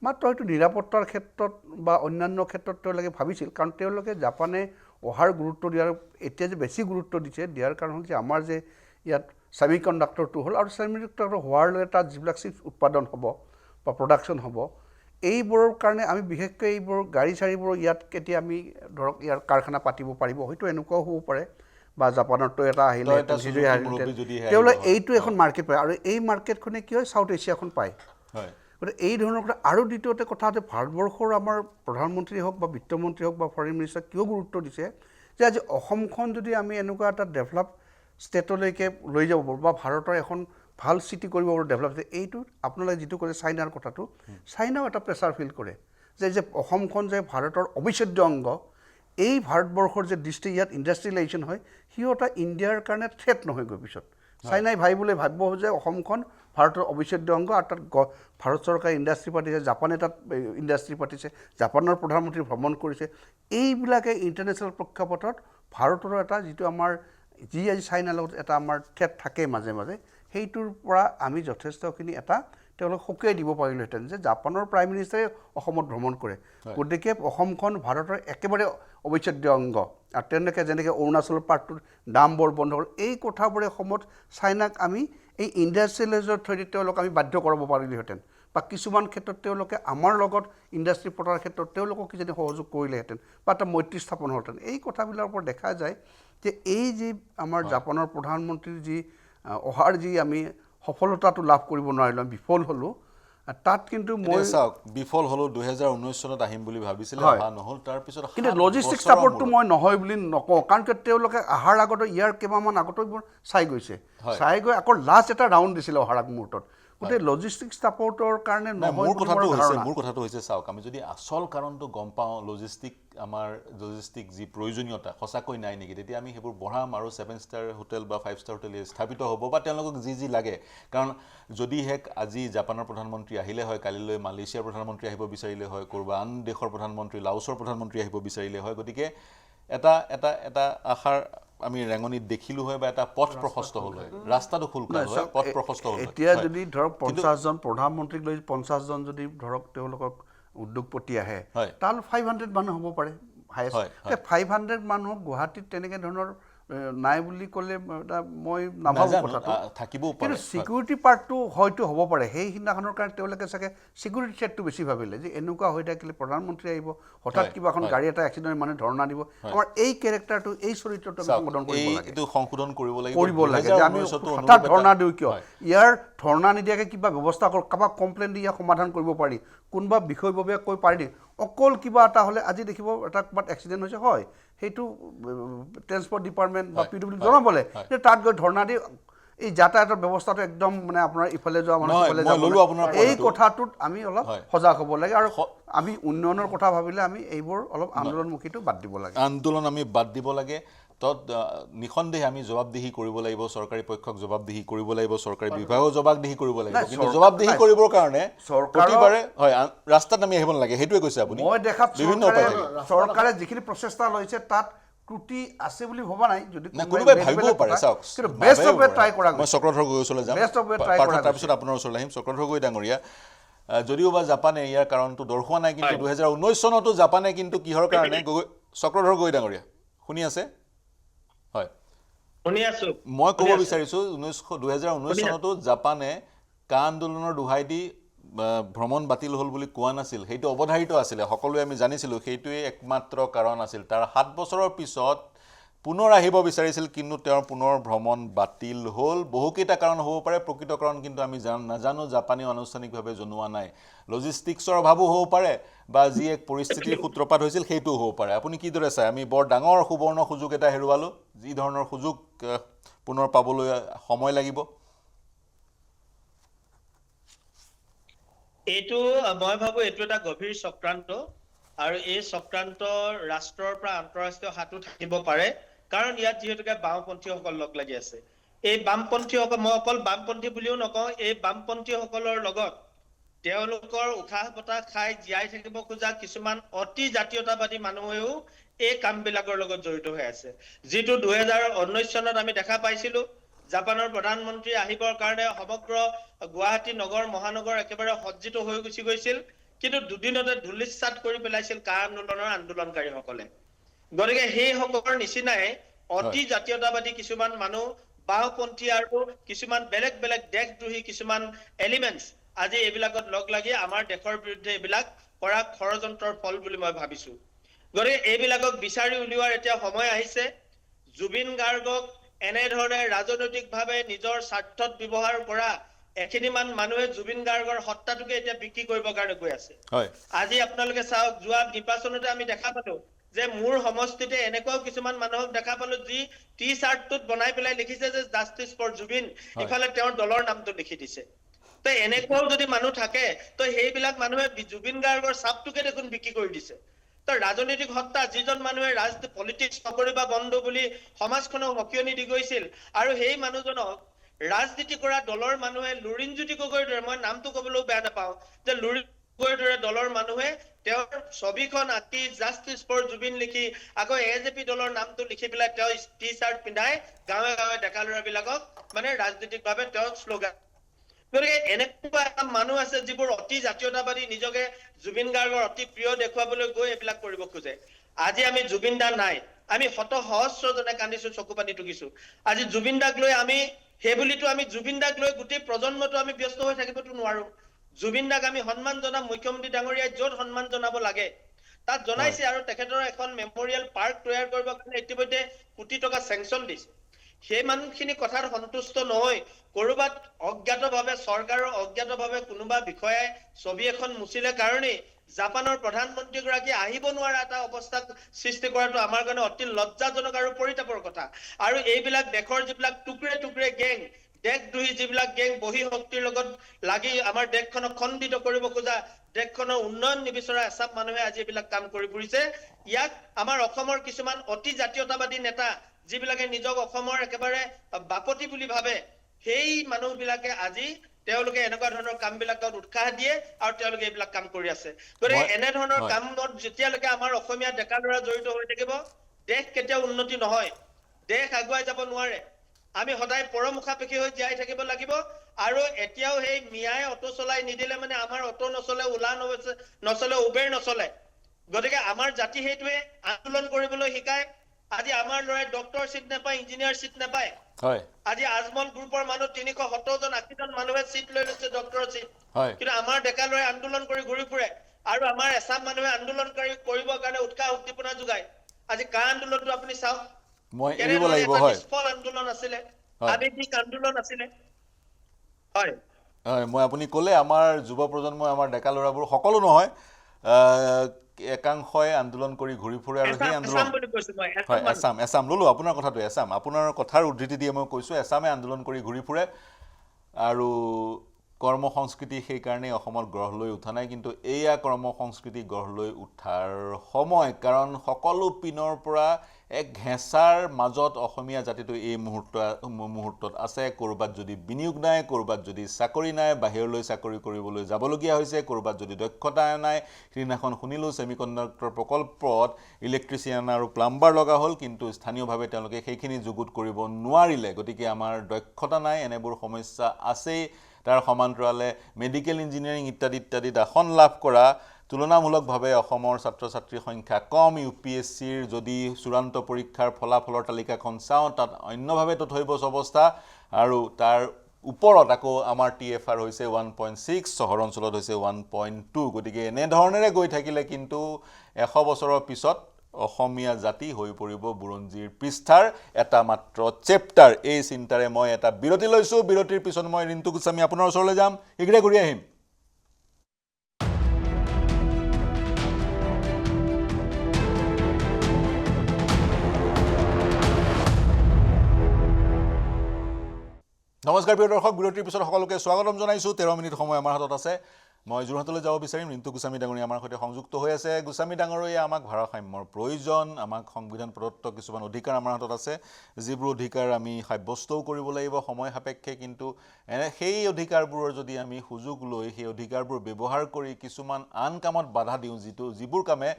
মাত্ৰ হয়তো নিৰাপত্তাৰ ক্ষেত্ৰত বা অন্যান্য ক্ষেত্ৰত তেওঁলোকে ভাবিছিল, কাৰণ তেওঁলোকে জাপানে অহাৰ গুৰুত্ব দিয়াৰ এতিয়া যে বেছি গুৰুত্ব দিয়াৰ কাৰণ হ'ল যে আমাৰ যে ইয়াত ছেমি কণ্ডাক্টৰটো হ'ল, আৰু ছেমি কণ্ডাক্টৰ হোৱাৰ লগে তাত যিবিলাক চিপছ উৎপাদন হ'ব বা প্ৰডাকশ্যন হ'ব, এইবোৰৰ কাৰণে আমি বিশেষকৈ এইবোৰ গাড়ী চাড়ীবোৰ ইয়াত কেতিয়া আমি ধৰক ইয়াৰ কাৰখানা পাতিব পাৰিব, হয়তো এনেকুৱাও হ'ব পাৰে বা জাপানৰ টয়োটা আহিলে টয়োটা, সুজুকি সুজুকি আহিলে মুৰব্বী যদি আহিলে তেওঁলোকে হয়। এইটো এখন মাৰ্কেট পায় আৰু এই মাৰ্কেটখনে কি হয় চাউথ এছিয়াখন পায় হয় গতিকে এই ধৰণৰ কথা আৰু দ্বিতীয়তে কথা যে ভাৰতবৰ্ষৰ আমাৰ প্ৰধানমন্ত্ৰী হওক বা বিত্তমন্ত্ৰী হওক বা ফৰেইন মিনিষ্টাৰ কিয় গুৰুত্ব দিছে যে আজি অসমখন যদি আমি এনেকুৱা এটা ডেভেলপ ষ্টেটলৈকে লৈ যাব পাৰোঁ বা ভাৰতৰ এখন ভাল চিটি কৰিব পাৰোঁ ডেভেলপ এইটো আপোনালোকে যিটো ক'লে চাইনাৰ কথাটো চাইনাও এটা প্ৰেছাৰ ফিল কৰে যে অসমখন যে ভাৰতৰ অবিচ্ছেদ্য অংগ এই ভাৰতবৰ্ষৰ যে দৃষ্টি ইয়াত ইণ্ডাষ্ট্ৰিয়েলাইজেশ্যন হয় সিও এটা ইণ্ডিয়াৰ কাৰণে থ্ৰেট নহয় গৈ পিছত চাইনাই ভাবিব যে অসমখন ভাৰতৰ অবিচ্ছেদ্য অংগ আৰু তাত ভাৰত চৰকাৰে ইণ্ডাষ্ট্ৰি পাতিছে জাপানে তাত ইণ্ডাষ্ট্ৰি পাতিছে জাপানৰ প্ৰধানমন্ত্ৰী ভ্ৰমণ কৰিছে এইবিলাকে ইণ্টাৰনেশ্যনেল প্ৰেক্ষাপটত ভাৰতৰ এটা যিটো আমাৰ যি আজি চাইনাৰ লগত এটা আমাৰ থ্ৰেট থাকে মাজে মাজে সেইটোৰ পৰা আমি যথেষ্টখিনি এটা তেওঁলোক সকীয়াই দিব পাৰিলোহেঁতেন যে জাপানৰ প্ৰাইম মিনিষ্টাৰে অসমত ভ্ৰমণ কৰে গতিকে অসমখন ভাৰতৰ একেবাৰে অবিচ্ছেদ্য অংগ আৰু তেনেকৈ যেনেকৈ অৰুণাচলৰ পাৰ্টটোৰ দাম বৰ বন্ধ হ'ল এই কথাবোৰে অসমত চাইনাক আমি এই ইণ্ডাষ্ট্ৰিয়েলাইজৰ থ্ৰুদি তেওঁলোক আমি বাধ্য কৰাব পাৰিলোহেঁতেন বা কিছুমান ক্ষেত্ৰত তেওঁলোকে আমাৰ লগত ইণ্ডাষ্ট্ৰি পতাৰ ক্ষেত্ৰত তেওঁলোকক কিজানি সহযোগ কৰিলেহেঁতেন বা এটা মৈত্ৰী স্থাপন হ'লহেঁতেন এই কথাবিলাকৰ ওপৰত দেখা যায় যে এই যি আমাৰ জাপানৰ প্ৰধানমন্ত্ৰীৰ যি অহাৰ যি আমি সফলতাটো লাভ কৰিব নোৱাৰিলোঁ আমি বিফল হ'লোঁ তাত কিন্তু মই চাওক বিফল হ'লোঁ 2019 চনত আহিম বুলি ভাবিছিলে অহা নহ'ল তাৰপিছত কিন্তু লজিষ্টিক ছাপৰ্টটো মই নহয় বুলি নকওঁ কাৰণ তেওঁলোকে অহাৰ আগতে ইয়াৰ কেইমাহমান আগতো এইবোৰ চাই গৈছে চাই গৈ আকৌ লাষ্ট এটা ৰাউণ্ড দিছিলে অহাৰ মুহূৰ্তত গতিকে লজিষ্টিক ছাপৰ্টৰ কাৰণে নহয় মোৰ কথাটো হৈছে চাওক আমি যদি আচল কাৰণটো গম পাওঁ লজিষ্টিক যি প্ৰয়োজনীয়তা সঁচাকৈ নাই নেকি তেতিয়া আমি সেইবোৰ বঢ়াম আৰু 7 ষ্টাৰ হোটেল বা 5 ষ্টাৰ হোটেল স্থাপিত হ'ব বা তেওঁলোকক যি লাগে কাৰণ যদিহে আজি জাপানৰ প্ৰধানমন্ত্ৰী আহিলে হয় কালিলৈ মালয়েছিয়াৰ প্ৰধানমন্ত্ৰী আহিব বিচাৰিলে হয় ক'ৰবা আন দেশৰ প্ৰধানমন্ত্ৰী লাওছৰ প্ৰধানমন্ত্ৰী আহিব বিচাৰিলে হয় গতিকে এটা আশাৰ আমি ৰেঙনিত দেখিলোঁ হয় বা এটা পথ প্ৰশস্ত হ'ল হয় ৰাস্তাটো খোলখাল হয় পথ প্ৰশস্ত হ'ল হয় এতিয়া যদি ধৰক 50জন প্ৰধানমন্ত্ৰীক লৈ 50জন যদি ধৰক তেওঁলোকক উদ্যোগপতি আহে তাহলে 500 মানুহ হ'ব পাৰে হায়েষ্ট 500 মানুহক গুৱাহাটীত তেনেকৈ ধৰণৰ নাই বুলি ক'লে এটা মই নাভাবোঁ কথাটো থাকিবও পাৰে কিন্তু ছিকিউৰিটি পাৰ্টটো হয়তো হ'ব পাৰে সেই সিদিনাখনৰ কাৰণে তেওঁলোকে চাগে ছিকিউৰিটি থ্ৰেটটো বেছি ভাবিলে যে এনেকুৱা হৈ থাকিলে প্ৰধানমন্ত্ৰী আহিব হঠাৎ কিবা এখন গাড়ী এটা এক্সিডেণ্ট মানে ধৰ্ণা দিব আমাৰ এই কেৰেক্টাৰটো এই চৰিত্ৰটো সংশোধন কৰিব লাগে যে আমি হঠাৎ ধৰ্ণা দিওঁ কিয় ইয়াৰ ধৰ্ণা নিদিয়াকৈ কিবা ব্যৱস্থা কৰক কাৰোবাক কমপ্লেইন দি ইয়াক সমাধান কৰিব পাৰি কোনোবা বিষয়ববীয়াক কৈ পাৰি দিম অকল কিবা এটা হ'লে আজি দেখিব এটা ক'ৰবাত এক্সিডেণ্ট হৈছে হয় সেইটো ট্ৰেন্সপৰ্ট ডিপাৰ্টমেণ্ট বা PWD জনাবলে তাত গৈ ধৰ্ণা দি এই যাতায়াতৰ ব্যৱস্থাটো একদম মানে আপোনাৰ ইফালে যোৱা মানুহ সিফালে যাব এই কথাটোত আমি অলপ সজাগ হ'ব লাগে আৰু আমি উন্নয়নৰ কথা ভাবিলে আমি এইবোৰ অলপ আন্দোলনমুখীটো বাদ দিব লাগে আন্দোলন আমি বাদ দিব লাগে নিঃসন্দেহে আমি জবাবদিহি কৰিব লাগিব চৰকাৰী পক্ষক জবাবদিহি কৰিব লাগিব চৰকাৰী বিভাগক জবাবদিহি কৰিব লাগিব কিন্তু জবাবদিহি কৰিবৰ কাৰণে প্ৰতিবাৰে হয় ৰাস্তাত আমি আহিব নালাগে সেইটোৱে কৈছে আপুনি মই দেখাত বিভিন্ন উপায় চৰকাৰে যিখিনি প্ৰচেষ্টা লৈছে তাত ত্ৰুটি আছে বুলি ভবা নাই যদি কোনোবাই ভাবিবও পাৰে চাওক কিন্তু বেষ্ট অফ ৱে ট্ৰাই কৰা মই চক্ৰধৰ গগৈৰ ওচৰলৈ যাম তাৰপিছত আপোনাৰ ওচৰলৈ আহিম চক্ৰধৰ গগৈ ডাঙৰীয়া যদিও বা জাপানে ইয়াৰ কাৰণটো দৰ্শোৱা নাই কিন্তু 2019 চনতো জাপানে কিন্তু কিহৰ কাৰণে চক্ৰধৰ গগৈ ডাঙৰীয়া শুনি আছে হয় শুনি আছো মই ক'ব বিচাৰিছোঁ 2019 চনতো জাপানে কা আন্দোলনৰ দোহাই দি ভ্ৰমণ বাতিল হ'ল বুলি কোৱা নাছিল সেইটো অৱধাৰিত আছিলে সকলোৱে আমি জানিছিলোঁ সেইটোৱে একমাত্ৰ কাৰণ আছিল তাৰ 7 বছৰৰ পিছত পুনৰ আহিব বিচাৰিছিল কিন্তু তেওঁৰ পুনৰ ভ্ৰমণ বাতিল হ'ল বহুকেইটা কাৰণ হ'ব পাৰে প্ৰকৃত কাৰণ কিন্তু আমি নাজানো জাপানী আনুষ্ঠানিকভাৱে জনোৱা নাই লজিষ্টিক্সৰ অভাৱো হ'ব পাৰে বা যি এক পৰিস্থিতিৰ সূত্ৰপাত হৈছিল সেইটোও হ'ব পাৰে আপুনি কিদৰে চায় আমি বৰ ডাঙৰ সুবৰ্ণ সুযোগ এটা হেৰুৱালোঁ যি ধৰণৰ সুযোগ পুনৰ পাবলৈ সময় লাগিব এইটো মই ভাবো এইটো এটা গভীৰ চক্ৰান্ত আৰু এই চক্ৰান্ত ৰাষ্ট্ৰৰ পৰা আন্তঃৰাষ্ট্ৰীয় হাতো থাকিব পাৰে কাৰণ ইয়াত যিহেতুকে বামপন্থীসকল লগ লাগি আছে এই বামপন্থীসকল মই অকল বামপন্থী বুলিও নকওঁ এই বামপন্থীসকলৰ লগত তেওঁলোকৰ উশাহ বতাহ খাই জীয়াই থাকিব খোজা কিছুমান অতি জাতীয়তাবাদী মানুহেও এই কামবিলাকৰ লগত জড়িত হৈ আছে যিটো 2019 চনত আমি দেখা পাইছিলো জাপানৰ প্ৰধানমন্ত্ৰী আহিবৰ কাৰণে সমগ্ৰ গুৱাহাটী নগৰ মহানগৰ একেবাৰে সজ্জিত হৈ গুচি গৈছিল কিন্তু দুদিনতে ধুলিসাৎ কৰি পেলাইছিল কা আন্দোলনৰ আন্দোলনকাৰীসকলে গতিকে সেই সকলৰ নিচিনাই অতি জাতীয়তাবাদী কিছুমান মানুহ বাওপন্থী আৰু কিছুমান বেলেগ বেলেগ দেশদ্ৰোহী কিছুমান এলিমেন্টছ আজি এইবিলাকত লগ লাগি আমাৰ দেশৰ বিৰুদ্ধে এইবিলাক কৰা ষড়যন্ত্ৰৰ ফল বুলি মই ভাবিছো গতিকে এইবিলাকক বিচাৰি উলিওৱাৰ এতিয়া সময় আহিছে জুবিন গাৰ্গক এনেধৰণে ৰাজনৈতিকভাৱে নিজৰ স্বাৰ্থত ব্যৱহাৰ কৰা এখিনিমান মানুহে জুবিন গাৰ্গৰ হত্যাটোকে এতিয়া বিক্ৰী কৰিবৰ কাৰণে গৈ আছে। হয় আজি আপোনালোকে চাওক, যোৱা নিৰ্বাচনতে আমি দেখা পালো যে মোৰ সমষ্টিতে এনেকুৱাও কিছুমান মানুহক দেখা পালো যি টি চাৰ্টটোত বনাই পেলাই লিখিছে যে জাষ্টিছ ফৰ জুবিন, ইফালে তেওঁৰ দলৰ নামটো লিখি দিছে। তো এনেকুৱাও যদি মানুহ থাকে, তো সেইবিলাক মানুহে জুবিন গাৰ্গৰ চাপটোকে দেখোন বিক্ৰী কৰি দিছে। তো ৰাজনৈতিক হত্যা, যিজন মানুহে পলিটিক্স নকৰিবা বন্ধু বুলি সমাজখনক সকিয়নি দি গৈছিল, আৰু সেই মানুহজনক ৰাজনীতি কৰা দলৰ মানুহে লুৰিণজ্যোতি গগৈৰ দৰে, মই নামটো কবলৈও বেয়া নাপাওঁ, যে লুৰিণ গগৈৰ দৰে দলৰ মানুহে তেওঁৰ ছবিখন আঁকি জাষ্টিছ ফৰ জুবিন লিখি আকৌ এজেপি দলৰ নামটো লিখি পেলাই তেওঁ টি চাৰ্ট পিন্ধাই গাঁৱে গাঁৱে ডেকা ল'ৰাবিলাকক মানে ৰাজনৈতিকভাৱে তেওঁ শ্লোগান। গতিকে এনেকুৱা এটা মানুহ আছে যিবোৰ অতি জাতীয়তাবাদী, নিজকে জুবিন গাৰ্গৰ অতি প্ৰিয় দেখুৱাবলৈ গৈ এইবিলাক কৰিব খোজে। আজি আমি জুবিন দা নাই, আমি শত সহস্ৰজনে কান্দিছো, চকু পানী টুকিছো। আজি জুবিন দাক লৈ আমি সেইবুলিতো আমি জুবিন দাক লৈ গোটেই প্ৰজন্মটো আমি ব্যস্ত হৈ থাকিবতো নোৱাৰো। জুবিন দাক আমি সন্মান জনাম, মুখ্যমন্ত্ৰী ডাঙৰীয়াই য'ত সন্মান জনাব লাগে তাত জনাইছে, আৰু তেখেতৰ এখন মেমৰিয়েল পাৰ্ক তৈয়াৰ কৰিবৰ কাৰণে ইতিমধ্যে কোটি টকা চেংচন দিছে। সেই মানুহখিনি কথাত সন্তুষ্ট নহয়, কৰবাত অজ্ঞাতভাৱে চৰকাৰৰ অজ্ঞাতভাৱে কোনোবা বিষয়াই ছবি এখন মুচিলে কাৰণেই জাপানৰ প্ৰধানমন্ত্ৰী গৰাকী আহিব নোৱাৰা এটা অৱস্থা সৃষ্টি কৰাটো আমাৰ কাৰণে অতি লজ্জাজনক আৰু পৰিতাপৰ কথা। আৰু এইবিলাক দেশৰ যিবিলাক টুকুৰে টুকুৰে গেং, দেশদ্ৰোহী যিবিলাক গেং বহি শক্তিৰ লগত লাগি আমাৰ দেশখনক খণ্ডিত কৰিব খোজা, দেশখনৰ উন্নয়ন নিবিচৰা এচাম মানুহে আজি এইবিলাক কাম কৰি ফুৰিছে। ইয়াক আমাৰ অসমৰ কিছুমান অতি জাতীয়তাবাদী নেতা, যিবিলাকে নিজক অসমৰ একেবাৰে বাপতি বুলি ভাবে, সেই মানুহবিলাকে আজি তেওঁলোকে এনেকুৱা ধৰণৰ কামবিলাকত উৎসাহ দিয়ে আৰু তেওঁলোকে এইবিলাক কাম কৰি আছে। গতিকে এনেধৰণৰ কামত যেতিয়ালৈকে আমাৰ অসমীয়া ডেকা ল'ৰা জড়িত হৈ থাকিব, দেশ কেতিয়াও উন্নতি নহয়, দেশ আগুৱাই যাব নোৱাৰে। আমি সদায় পৰমুখাপেক্ষী হৈ জীয়াই থাকিব লাগিব। আৰু এতিয়াও সেই মিয়াই অটো চলাই নিদিলে মানে আমাৰ অটো নচলে, ওলা নচলে, উবেৰ নচলে। গতিকে আমাৰ জাতি সেইটোৱে আন্দোলন কৰিবলৈ শিকায়। আজি আমাৰ ল'ৰাই ডক্টৰ চিট নাপায়, ইঞ্জিনিয়াৰ চিট নাপায়। হয় আজি আজমল গ্ৰুপৰ মানুহ 370জন 80জন মানুহে চিট লৈ লৈছে, ডক্টৰৰ চিট। হয় কিন্তু আমাৰ ডেকা ল'ৰাই আন্দোলন কৰি ঘূৰি ফুৰে, আৰু আমাৰ এচাম মানুহে আন্দোলনকাৰী কৰিবৰ কাৰণে উৎসাহ উদ্দীপনা যোগায়। আজি কা আন্দোলনটো আপুনি চাওক, মই এৰিব কেনেধৰণে লাগিব। এটা হয় নিষ্ফল আন্দোলন আছিলে, হয় আৱেগিক আন্দোলন আছিলে। হয় হয়, মই আপুনি ক'লে আমাৰ যুৱ প্ৰজন্মই, আমাৰ ডেকা ল'ৰাবোৰ, সকলো নহয়, একাংশই আন্দোলন কৰি ঘূৰি ফুৰে, আৰু সেই আন্দোলন এছাম বুলি কৈছো মই, হয় এছাম এছাম ল'লো আপোনাৰ কথাটো, এছাম আপোনাৰ কথাৰ উদ্ধৃতি দিয়ে মই কৈছোঁ, এছামে আন্দোলন কৰি ঘূৰি ফুৰে। আৰু কৰ্ম সংস্কৃতি সেইকাৰণেই অসমত গঢ় লৈ উঠা নাই, কিন্তু এয়া কৰ্ম সংস্কৃতি গঢ় লৈ উঠাৰ সময়। কাৰণ সকলো পিনৰ পৰা এক ঘেঁচাৰ মাজত অসমীয়া জাতিটো এই মুহূৰ্তত আছে। ক'ৰবাত যদি বিনিয়োগ নাই, ক'ৰবাত যদি চাকৰি নাই, বাহিৰলৈ চাকৰি কৰিবলৈ যাবলগীয়া হৈছে, ক'ৰবাত যদি দক্ষতা নাই। সিদিনাখন শুনিলোঁ ছেমিকণ্ডাক্টৰ প্ৰকল্পত ইলেক্ট্ৰিচিয়ান আৰু প্লাম্বাৰ লগা হ'ল, কিন্তু স্থানীয়ভাৱে তেওঁলোকে সেইখিনি যুগুত কৰিব নোৱাৰিলে। গতিকে আমাৰ দক্ষতা নাই, এনেবোৰ সমস্যা আছেই। তাৰ সমান্তৰালে মেডিকেল ইঞ্জিনিয়াৰিং ইত্যাদি ইত্যাদিত আসন লাভ কৰা তুলনামূলকভাৱে অসমৰ ছাত্ৰ ছাত্ৰীৰ সংখ্যা কম। UPSCৰ যদি চূড়ান্ত পৰীক্ষাৰ ফলাফলৰ তালিকাখন চাওঁ, তাত অন্যভাৱে তথৈবচ অৱস্থা, আৰু তাৰ ওপৰত আকৌ আমাৰ TFR হৈছে 1.6, চহৰ অঞ্চলত হৈছে 1.2। গতিকে এনেধৰণেৰে গৈ থাকিলে কিন্তু 100 বছৰৰ পিছত অসমীয়া জাতি হৈ পৰিব বুৰঞ্জীৰ পৃষ্ঠাৰ এটা মাত্ৰ চেপ্টাৰ। এই চিন্তাৰে মই এটা বিৰতি লৈছোঁ। বিৰতিৰ পিছত মই ৰিন্তু গোস্বামী আপোনাৰ ওচৰলৈ যাম, শীঘ্ৰে ঘূৰি আহিম। নমস্কাৰ প্ৰিয় দৰ্শক, বিৰতিৰ পিছত সকলোকে স্বাগতম জনাইছোঁ। 13 মিনিট সময় আমাৰ হাতত আছে। মই যোৰহাটলৈ যাব বিচাৰিম। ৰিন্তু গোস্বামী ডাঙৰীয়া আমাৰ সৈতে সংযুক্ত হৈ আছে। গোস্বামী ডাঙৰীয়া, আমাক ভাৰসাম্যৰ প্ৰয়োজন, আমাক সংবিধান প্ৰদত্ত কিছুমান অধিকাৰ আমাৰ হাতত আছে, যিবোৰ অধিকাৰ আমি সাব্যস্তও কৰিব লাগিব সময় সাপেক্ষে। কিন্তু সেই অধিকাৰবোৰৰ যদি আমি সুযোগ লৈ সেই অধিকাৰবোৰ ব্যৱহাৰ কৰি কিছুমান আন কামত বাধা দিওঁ, যিবোৰ কামে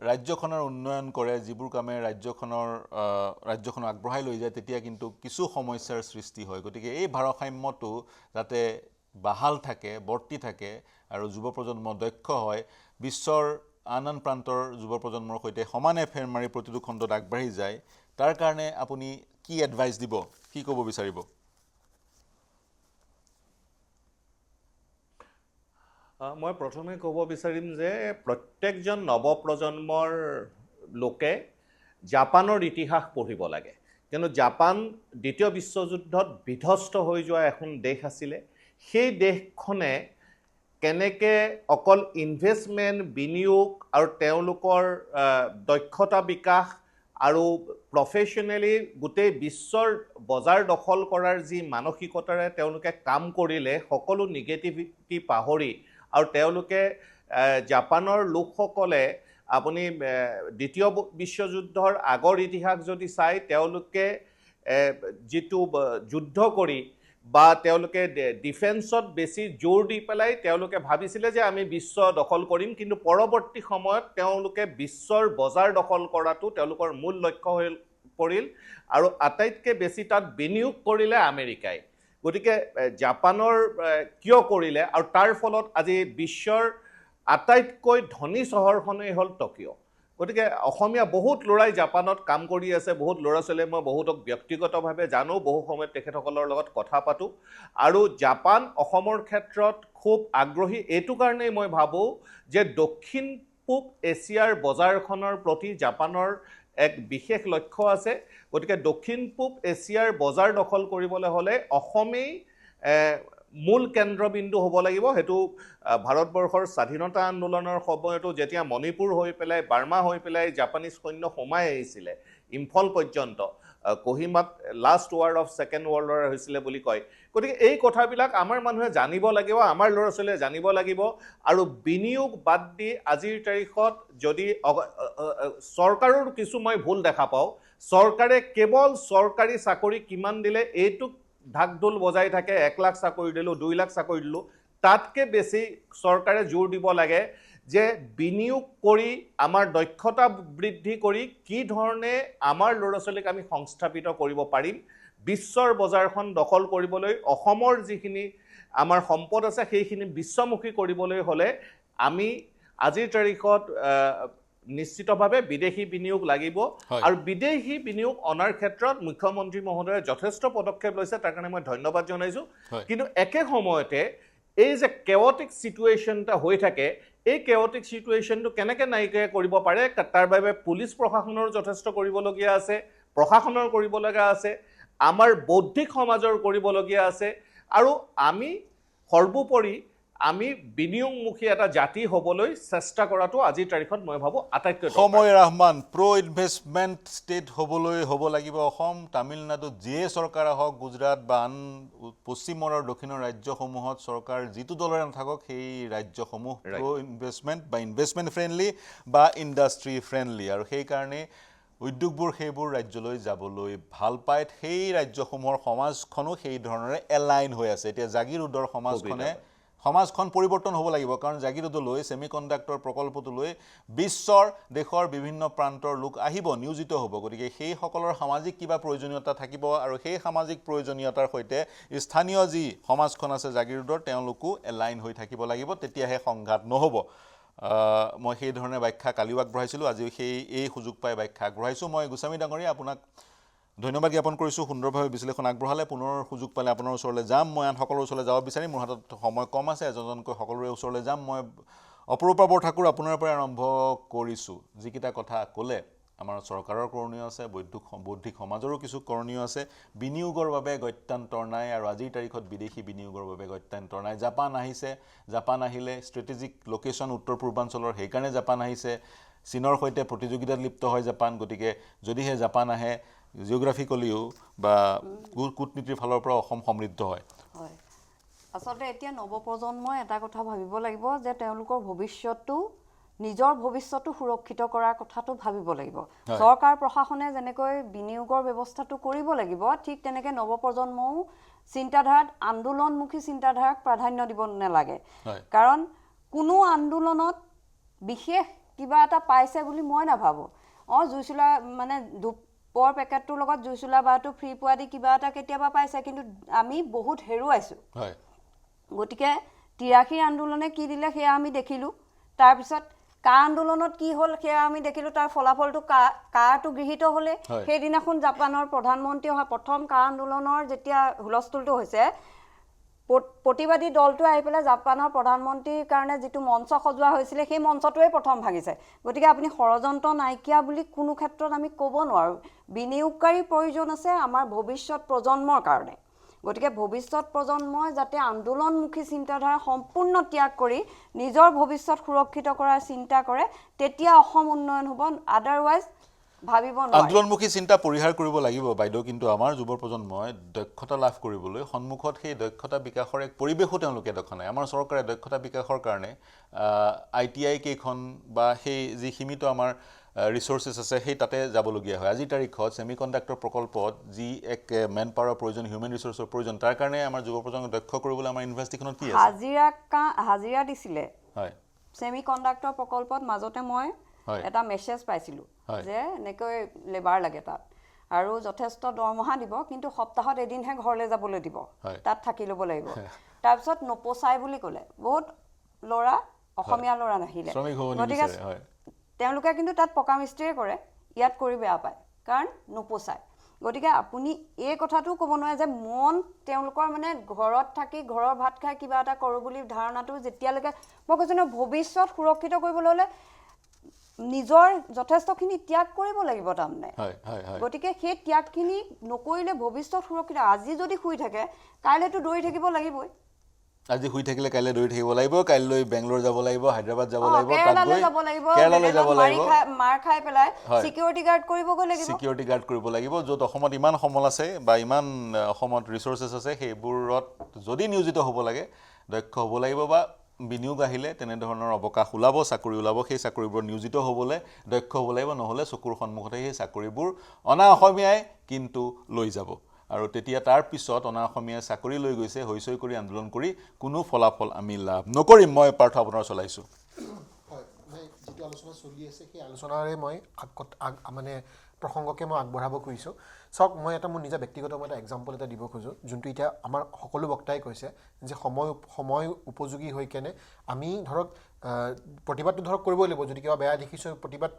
ৰাজ্যখনৰ উন্নয়ন কৰে, যিবোৰ কামে ৰাজ্যখনক আগবঢ়াই লৈ যায়, তেতিয়া কিন্তু কিছু সমস্যাৰ সৃষ্টি হয়। গতিকে এই ভাৰসাম্যটো যাতে বাহাল থাকে, বৰ্তি থাকে, আৰু যুৱ প্ৰজন্ম দক্ষ হয়, বিশ্বৰ আন আন প্ৰান্তৰ যুৱ প্ৰজন্মৰ সৈতে সমানে ফেৰ মাৰি প্ৰতিটো খণ্ডত আগবাঢ়ি যায়, তাৰ কাৰণে আপুনি কি এডভাইচ দিব, কি ক'ব বিচাৰিব? মই প্ৰথমে ক'ব বিচাৰিম যে প্ৰত্যেকজন নৱপ্ৰজন্মৰ লোকে জাপানৰ ইতিহাস পঢ়িব লাগে কিয়নো জাপান দ্বিতীয় বিশ্বযুদ্ধত বিধ্বস্ত হৈ যোৱা এখন দেশ আছিলে সেই দেশখনে কেনেকৈ অকল ইনভেষ্টমেণ্ট বিনিয়োগ আৰু তেওঁলোকৰ দক্ষতা বিকাশ আৰু প্ৰফেশ্যনেলি গোটেই বিশ্বৰ বজাৰ দখল কৰাৰ যি মানসিকতাৰে তেওঁলোকে কাম কৰিলে সকলো নিগেটিভিটি পাহৰি আৰু তেওঁলোকে জাপানৰ লোকসকলে আপুনি দ্বিতীয় বিশ্বযুদ্ধৰ আগৰ ইতিহাস যদি চাই তেওঁলোকে যিটো যুদ্ধ কৰি বা তেওঁলোকে ডিফেন্সত বেছি জোৰ দি পেলাই তেওঁলোকে ভাবিছিলে যে আমি বিশ্ব দখল কৰিম কিন্তু পৰৱৰ্তী সময়ত তেওঁলোকে বিশ্বৰ বজাৰ দখল কৰাটো তেওঁলোকৰ মূল লক্ষ্য হৈ পৰিল আৰু আটাইতকৈ বেছি তাত বিনিয়োগ কৰিলে আমেৰিকাই গতিকে জাপানৰ কিয় কৰিলে আৰু তাৰ ফলত আজি বিশ্বৰ আটাইতকৈ ধনী চহৰখনেই হ'ল টকিঅ' গতিকে অসমীয়া বহুত ল'ৰাই জাপানত কাম কৰি আছে বহুত ল'ৰা ছোৱালীয়ে মই বহুতক ব্যক্তিগতভাৱে জানো বহু সময়ত তেখেতসকলৰ লগত কথা পাতোঁ আৰু জাপান অসমৰ ক্ষেত্ৰত খুব আগ্ৰহী এইটো কাৰণেই মই ভাবোঁ যে দক্ষিণ পূব এছিয়াৰ বজাৰখনৰ প্ৰতি জাপানৰ এক বিশেষ লক্ষ্য আছে গতিকে দক্ষিণ পূব এছিয়াৰ বজাৰ দখল কৰিবলৈ হ'লে অসমেই মূল কেন্দ্ৰবিন্দু হ'ব লাগিব সেইটো ভাৰতবৰ্ষৰ স্বাধীনতা আন্দোলনৰ সময়তো যেতিয়া মণিপুৰ হৈ পেলাই বাৰ্মা হৈ পেলাই জাপানীজ সৈন্য সোমাই আহিছিলে ইম্ফল পৰ্যন্ত কহিমাত last war of second world war হৈছিলে বুলি কয় গতিকে এই কথাবিলাক আমাৰ মানুহে জানিব লাগিব আমাৰ ল'ৰা ছোৱালীয়ে জানিব লাগিব আৰু বিনিয়োগ বাদ দি আজিৰ তাৰিখত যদি চৰকাৰৰ কিছু মই ভুল দেখা পাওঁ চৰকাৰে কেৱল চৰকাৰী চাকৰি কিমান দিলে এইটোক ঢাক ঢোল বজাই থাকে 1 লাখ চাকৰি দিলোঁ 2 লাখ চাকৰি দিলোঁ তাতকৈ বেছি চৰকাৰে জোৰ দিব লাগে যে বিনিয়োগ কৰি আমাৰ দক্ষতা বৃদ্ধি কৰি কি ধৰণে আমাৰ ল'ৰা ছোৱালীক আমি সংস্থাপিত কৰিব পাৰিম বিশ্বৰ বজাৰখন দখল কৰিবলৈ অসমৰ যিখিনি আমাৰ সম্পদ আছে সেইখিনি বিশ্বমুখী কৰিবলৈ হ'লে আমি আজিৰ তাৰিখত নিশ্চিতভাৱে বিদেশী বিনিয়োগ লাগিব আৰু বিদেশী বিনিয়োগ অনাৰ ক্ষেত্ৰত মুখ্যমন্ত্ৰী মহোদয়ে যথেষ্ট পদক্ষেপ লৈছে তাৰ কাৰণে মই ধন্যবাদ জনাইছোঁ কিন্তু একে সময়তে এই যে কেওটিক চিটুৱেশ্যন এটা হৈ থাকে এই কেওটিক চিটুৱেশ্যনটো কেনেকৈ নাইকিয়া কৰিব পাৰে তাৰ বাবে পুলিচ প্ৰশাসনৰ যথেষ্ট কৰিবলগীয়া আছে প্ৰশাসনৰ কৰিবলগীয়া আছে আমাৰ বৌদ্ধিক সমাজৰ কৰিবলগীয়া আছে আৰু আমি সৰ্বোপৰি আমি বিনিয়োগমুখী এটা জাতি হ'বলৈ চেষ্টা কৰাটো আজিৰ তাৰিখত মই ভাবোঁ আটাইতকৈ সময় ৰহমান প্ৰ' ইনভেষ্টমেণ্ট ষ্টেট হ'বলৈ হ'ব লাগিব অসম তামিলনাডুত যিয়ে চৰকাৰ আহক গুজৰাট বা আন পশ্চিমৰ আৰু দক্ষিণৰ ৰাজ্যসমূহত চৰকাৰ যিটো দলৰে নাথাকক সেই ৰাজ্যসমূহ প্ৰ' ইনভেষ্টমেণ্ট বা ইনভেষ্টমেণ্ট ফ্ৰেণ্ডলি বা ইণ্ডাষ্ট্ৰী ফ্ৰেণ্ডলি আৰু সেইকাৰণে উদ্যোগবোৰ সেইবোৰ ৰাজ্যলৈ যাবলৈ ভাল পায় সেই ৰাজ্যসমূহৰ সমাজখনো সেই ধৰণেৰে এলাইন হৈ আছে এতিয়া জাগিৰোডৰ সমাজখন পৰিৱৰ্তন হ'ব লাগিব কাৰণ জাগিৰোডলৈ ছেমিকণ্ডাক্টৰ প্ৰকল্পটোলৈ বিশ্বৰ দেশৰ বিভিন্ন প্ৰান্তৰ লোক আহিব নিয়োজিত হ'ব গতিকে সেইসকলৰ সামাজিক কিবা প্ৰয়োজনীয়তা থাকিব আৰু সেই সামাজিক প্ৰয়োজনীয়তাৰ সৈতে স্থানীয় যি সমাজখন আছে জাগিৰোডৰ তেওঁলোকো এলাইন হৈ থাকিব লাগিব তেতিয়াহে সংঘাত নহ'ব মই সেই ধৰণে ব্যাখ্যা কালিও আগবঢ়াইছিলোঁ আজিও এই সুযোগ পাই ব্যাখ্যা আগবঢ়াইছোঁ মই গোস্বামী ডাঙৰীয়া আপোনাক ধন্যবাদ জ্ঞাপন কৰিছোঁ সুন্দৰভাৱে বিশ্লেষণ আগবঢ়ালে পুনৰ সুযোগ পালে আপোনাৰ ওচৰলৈ যাম মই আন সকলোৰ ওচৰলৈ যাব বিচাৰিম মোৰ হাতত সময় কম আছে এজনকৈ সকলোৰে ওচৰলৈ যাম মই অপৰূপা বৰঠাকুৰ আপোনাৰ পৰাই আৰম্ভ কৰিছোঁ যিকেইটা কথা ক'লে আমাৰ চৰকাৰৰ কৰণীয় আছে বৌদ্ধিক সমাজৰো কিছু কৰণীয় আছে বিনিয়োগৰ বাবে গত্যান্তৰ নাই আৰু আজিৰ তাৰিখত বিদেশী বিনিয়োগৰ বাবে গত্যান্তৰ নাই জাপান আহিছে জাপান আহিলে ষ্ট্ৰেটেজিক লোকেশ্যন উত্তৰ পূৰ্বাঞ্চলৰ সেইকাৰণে জাপান আহিছে চীনৰ সৈতে প্ৰতিযোগিতাত লিপ্ত হয় জাপান গতিকে যদিহে জাপান আহে জিঅ'গ্ৰাফিকেলিও বা কূটনীতিৰ ফালৰ পৰা অসম সমৃদ্ধ হয় আচলতে এতিয়া নৱপ্ৰজন্মই এটা কথা ভাবিব লাগিব যে তেওঁলোকৰ নিজৰ ভৱিষ্যতটো সুৰক্ষিত কৰাৰ কথাটো ভাবিব লাগিব চৰকাৰ প্ৰশাসনে যেনেকৈ বিনিয়োগৰ ব্যৱস্থাটো কৰিব লাগিব ঠিক তেনেকৈ নৱপ্ৰজন্মও চিন্তাধাৰাত আন্দোলনমুখী চিন্তাধাৰাক প্ৰাধান্য দিব নালাগে কাৰণ কোনো আন্দোলনত বিশেষ কিবা এটা পাইছে বুলি মই নাভাবোঁ জুইচোলা মানে ধূপৰ পেকেটটোৰ লগত জুইচোলা বাটো ফ্ৰী পোৱা দি কিবা এটা কেতিয়াবা পাইছে কিন্তু আমি বহুত হেৰুৱাইছোঁ গতিকে 83 আন্দোলনে কি দিলে সেয়া আমি দেখিলোঁ তাৰপিছত কা আন্দোলনত কি হ'ল সেয়া আমি দেখিলোঁ তাৰ ফলাফলটো কাটো গৃহীত হ'লে সেইদিনাখন জাপানৰ প্ৰধানমন্ত্ৰী অহা প্ৰথম কা আন্দোলনৰ যেতিয়া হুলস্থুলটো হৈছে প্ৰতিবাদী দলটো আহি পেলাই জাপানৰ প্ৰধানমন্ত্ৰীৰ কাৰণে যিটো মঞ্চ সজোৱা হৈছিলে সেই মঞ্চটোৱে প্ৰথম ভাঙিছে গতিকে আপুনি ষড়যন্ত্ৰ নাইকিয়া বুলি কোনো ক্ষেত্ৰত আমি ক'ব নোৱাৰোঁ বিনিয়োগকাৰীৰ প্ৰয়োজন আছে আমাৰ ভৱিষ্যত প্ৰজন্মৰ কাৰণে গতিকে ভৱিষ্যত প্ৰজন্মই যাতে আন্দোলনমুখী চিন্তাধাৰা সম্পূৰ্ণ ত্যাগ কৰি নিজৰ ভৱিষ্যত সুৰক্ষিত কৰাৰ চিন্তা কৰে তেতিয়া অসম উন্নয়ন হ'ব আদাৰৱাইজ ভাবিব নোৱাৰে আন্দোলনমুখী চিন্তা পৰিহাৰ কৰিব লাগিব বাইদেউ কিন্তু আমাৰ যুৱ প্ৰজন্মই দক্ষতা লাভ কৰিবলৈ সন্মুখত সেই দক্ষতা বিকাশৰ এক পৰিৱেশো তেওঁলোকে দেখা নাই আমাৰ চৰকাৰে দক্ষতা বিকাশৰ কাৰণে ITI কেইখন বা সেই যি সীমিত আমাৰ ৰিসোৰ্সেস আছে সেই তাতে যাবলগীয়া হয় আজিৰ তাৰিখত সেমিকণ্ডাক্টৰ প্ৰকল্পত যি এক মেন পাৱাৰৰ প্ৰয়োজন হিউমেন ৰিসোৰ্সৰ প্ৰয়োজন তাৰ কাৰণে আমাৰ যুৱ প্ৰজন্মক দক্ষ কৰিবলৈ আমাৰ ইউনিভাৰ্চিটিখনত কি আছে হাজিৰা দিছিলে হয় সেমিকণ্ডাক্টৰ প্ৰকল্পত মাজতে মই এটা মেছেজ পাইছিলোঁ যে এনেকৈ লেবাৰ লাগে তাত আৰু যথেষ্ট দৰমহা দিব কিন্তু সপ্তাহত এদিনহে ঘৰলৈ যাবলৈ দিব তাত থাকি ল'ব লাগিব তাৰপিছত নপচাই বুলি ক'লে বহুত ল'ৰা অসমীয়া ল'ৰা নাহিলে গতিকে তেওঁলোকে কিন্তু তাত পকা মিস্ত্ৰীয়ে কৰে ইয়াত কৰি বেয়া পায় কাৰণ নপচায় গতিকে আপুনি এই কথাটো ক'ব নোৱাৰে যে মন তেওঁলোকৰ মানে ঘৰত থাকি ঘৰৰ ভাত খাই কিবা এটা কৰোঁ বুলি ধাৰণাটো যেতিয়ালৈকে মই কৈছোঁ ন ভৱিষ্যত সুৰক্ষিত কৰিবলৈ হ'লে নিজৰ যথেষ্টখিনি ত্যাগ কৰিব লাগিব তাৰমানে গতিকে সেই ত্যাগখিনি নকৰিলে ভৱিষ্যত সুৰক্ষিত আজি যদি শুই থাকে কাইলৈতো দৌৰি থাকিব লাগিবই আজি শুই থাকিলে কাইলৈ দৌৰি থাকিব লাগিব কাইলৈ বেংগলোৰ যাব লাগিব হায়দৰাবাদ যাব লাগিব কেৰালালৈ যাব লাগিব কেৰালালৈ যাব লাগিব মাৰ খাই পেলাই সিকিউৰিটি গাৰ্ড কৰিবগৈ লাগিব সিকিউৰিটি গাৰ্ড কৰিব লাগিব য'ত অসমত ইমান সমল আছে বা ইমান অসমত ৰিসোৰ্সেস আছে সেইবোৰত যদি নিয়োজিত হ'ব লাগে দক্ষ হ'ব লাগিব বা বিনিয়োগ আহিলে তেনে ধৰণৰ অৱকাশ ওলাব চাকৰি ওলাব সেই চাকৰিবোৰ নিয়োজিত হ'বলৈ দক্ষ হ'ব লাগিব নহ'লে চকুৰ সন্মুখতে সেই চাকৰিবোৰ অনা অসমীয়াই কিন্তু লৈ যাব আৰু তেতিয়া তাৰ পিছত অনা অসমীয়া চাকৰি লৈ গৈছে হৈছৈ কৰি আন্দোলন কৰি কোনো ফলাফল আমি লাভ নকৰিম মই পাৰ্থ আপোনাৰ চলাইছোঁ হয় মই যিটো আলোচনা চলি আছে সেই আলোচনাৰে মই মানে প্ৰসংগকে মই আগবঢ়াব খুজিছোঁ চাওক মই এটা মোৰ নিজা ব্যক্তিগত মই এটা এক্সাম্পল এটা দিব খোজোঁ যোনটো এতিয়া আমাৰ সকলো বক্তাই কৈছে যে সময় উপযোগী হৈ কেনে আমি ধৰক প্ৰতিবাদটো ধৰক কৰিবই লাগিব যদি কিবা বেয়া দেখিছোঁ প্ৰতিবাদ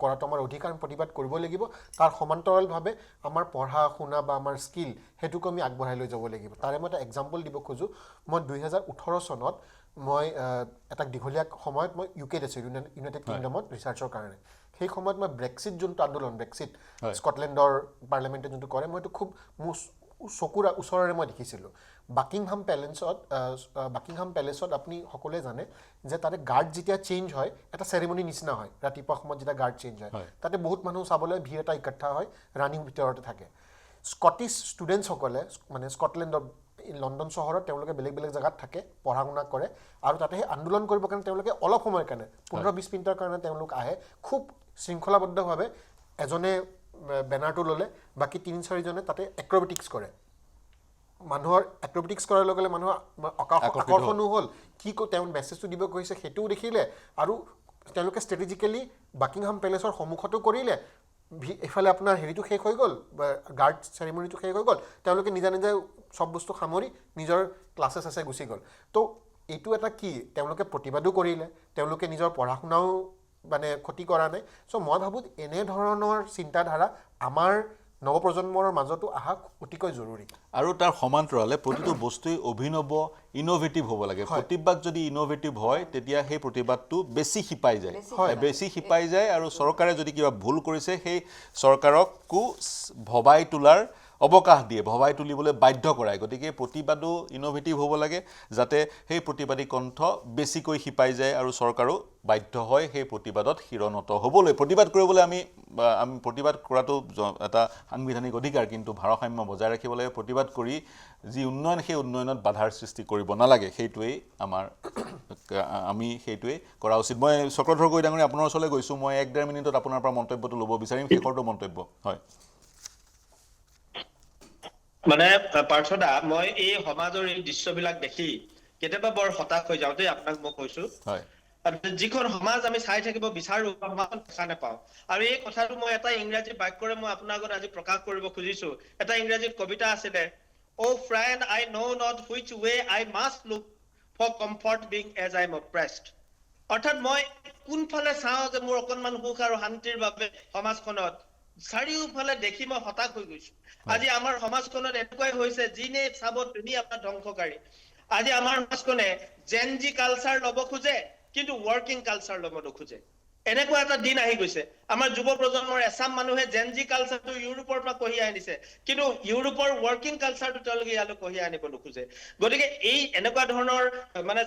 কৰাটো আমাৰ অধিকাৰ প্ৰতিবাদ কৰিব লাগিব তাৰ সমান্তৰালভাৱে আমাৰ পঢ়া শুনা বা আমাৰ স্কিল সেইটোকো আমি আগবঢ়াই লৈ যাব লাগিব তাৰে মই এটা এক্সাম্পল দিব খোজোঁ মই 2018 চনত মই এটা দীঘলীয়া সময়ত মই ইউকেত আছিলোঁ ইউনাইটেড কিংডমত ৰিচাৰ্চৰ কাৰণে সেই সময়ত মই ব্ৰেক্সিট যোনটো আন্দোলন ব্ৰেক্সিট স্কটলেণ্ডৰ পাৰ্লিয়ামেণ্টে যোনটো কৰে মই এইটো খুব মোৰ চকুৰ ওচৰৰে মই দেখিছিলোঁ বাকিংহাম পেলেচত আপুনি সকলোৱে জানে যে তাতে গাৰ্ড যেতিয়া চেঞ্জ হয় এটা চেৰিমনি নিচিনা হয় ৰাতিপুৱা সময়ত যেতিয়া গাৰ্ড চেঞ্জ হয় তাতে বহুত মানুহ চাবলৈ ভিৰ এটা ইকঠা হয় ৰানিং ভিতৰতে থাকে স্কটিছ ষ্টুডেণ্টসকলে মানে স্কটলেণ্ডৰ লণ্ডন চহৰত তেওঁলোকে বেলেগ বেলেগ জেগাত থাকে পঢ়া শুনা কৰে আৰু তাতে সেই আন্দোলন কৰিবৰ কাৰণে তেওঁলোকে অলপ সময়ৰ কাৰণে 15-20 মিনিটৰ কাৰণে তেওঁলোক আহে খুব শৃংখলাবদ্ধভাৱে এজনে বেনাৰটো ল'লে বাকী 3-4জনে তাতে এক্ৰবেটিক্স কৰে মানুহৰ এক্ৰবেটিক্স কৰাৰ লগে লগে মানুহৰ আকৰ্ষণো হ'ল কি তেওঁ মেছেজটো দিব কৈছে সেইটোও দেখিলে আৰু তেওঁলোকে ষ্ট্ৰেটেজিকেলি বাকিংহাম পেলেচৰ সন্মুখতো কৰিলে এফালে আপোনাৰ হেৰিটো শেষ হৈ গ'ল গাৰ্ড চেৰিমনিটো শেষ হৈ গ'ল তেওঁলোকে নিজা নিজে সব বস্তু সামৰি নিজৰ ক্লাছেছ আছে গুচি গ'ল তো এইটো এটা কি তেওঁলোকে প্ৰতিবাদো কৰিলে তেওঁলোকে নিজৰ পঢ়া শুনাও মানে ক্ষতি কৰা নাই চ' মই ভাবোঁ এনেধৰণৰ চিন্তাধাৰা আমাৰ নৱপ্ৰজন্মৰ মাজতো অহা অতিকৈ জৰুৰী আৰু তাৰ সমান্তৰালে প্ৰতিটো বস্তুই অভিনৱ ইনোভেটিভ হ'ব লাগে প্ৰতিবাদ যদি ইনোভেটিভ হয় তেতিয়া সেই প্ৰতিবাদটো বেছি শিপাই যায় আৰু চৰকাৰে যদি কিবা ভুল কৰিছে সেই চৰকাৰকো ভবাই তোলাৰ অৱকাশ দিয়ে ভবাই তুলিবলৈ বাধ্য কৰায় গতিকে প্ৰতিবাদো ইনোভেটিভ হ'ব লাগে যাতে সেই প্ৰতিবাদী কণ্ঠ বেছিকৈ শিপাই যায় আৰু চৰকাৰো বাধ্য হয় সেই প্ৰতিবাদত শিৰণত হ'বলৈ প্ৰতিবাদ কৰিবলৈ আমি প্ৰতিবাদ কৰাটো এটা সাংবিধানিক অধিকাৰ কিন্তু ভাৰসাম্য বজাই ৰাখিব লাগে প্ৰতিবাদ কৰি যি উন্নয়ন সেই উন্নয়নত বাধাৰ সৃষ্টি কৰিব নালাগে সেইটোৱেই আমি সেইটোৱেই কৰা উচিত মই চক্ৰধৰ গগৈ ডাঙৰীয়া আপোনাৰ ওচৰলৈ গৈছোঁ মই 1-1.5 মিনিটত আপোনাৰ পৰা মন্তব্যটো ল'ব বিচাৰিম শেষৰটো মন্তব্য হয় মানে পাৰ্থদা মই এই সমাজৰ এই দৃশ্যবিলাক দেখি কেতিয়াবা বৰ হতাশ হৈ যাওঁ দেই আপোনাক মই কৈছো হয় যিখন সমাজ আমি চাই থাকিব বিচাৰো সমাজখন দেখা নাপাওঁ আৰু এই কথাটো মই এটা ইংৰাজী বাক্যৰে মই আপোনাৰ আগত আজি প্ৰকাশ কৰিব খুজিছো এটা ইংৰাজীত কবিতা আছিলে Oh friend, I know not which way I must look for comfort being as I am oppressed. অৰ্থাৎ মই কোনফালে চাওঁ যে মোৰ অকণমান সুখ আৰু শান্তিৰ বাবে সমাজখনত চাৰিওফালে দেখি মই হতাশ হৈ গৈছো আজি আমাৰ সমাজখনত এনেকুৱাই হৈছে যিনে চাব তুমি আপোনাৰ ধ্বংসকাৰী আজি আমাৰ সমাজখনে জেনজি কালচাৰ ল'ব খোজে কিন্তু ৱৰ্কিং কালচাৰ ল'ব নোখোজে এনেকুৱা এটা দিন আহি গৈছে আমাৰ যুৱ প্ৰজন্মৰ এছাম মানুহে জেনজি কালচাৰটো ইউৰোপৰ পৰা কঢ়িয়াই আনিছে কিন্তু ইউৰোপৰ ৱৰ্কিং কালচাৰটো তেওঁলোকে ইয়ালৈ কঢ়িয়াই আনিব নোখোজে গতিকে এই এনেকুৱা ধৰণৰ মানে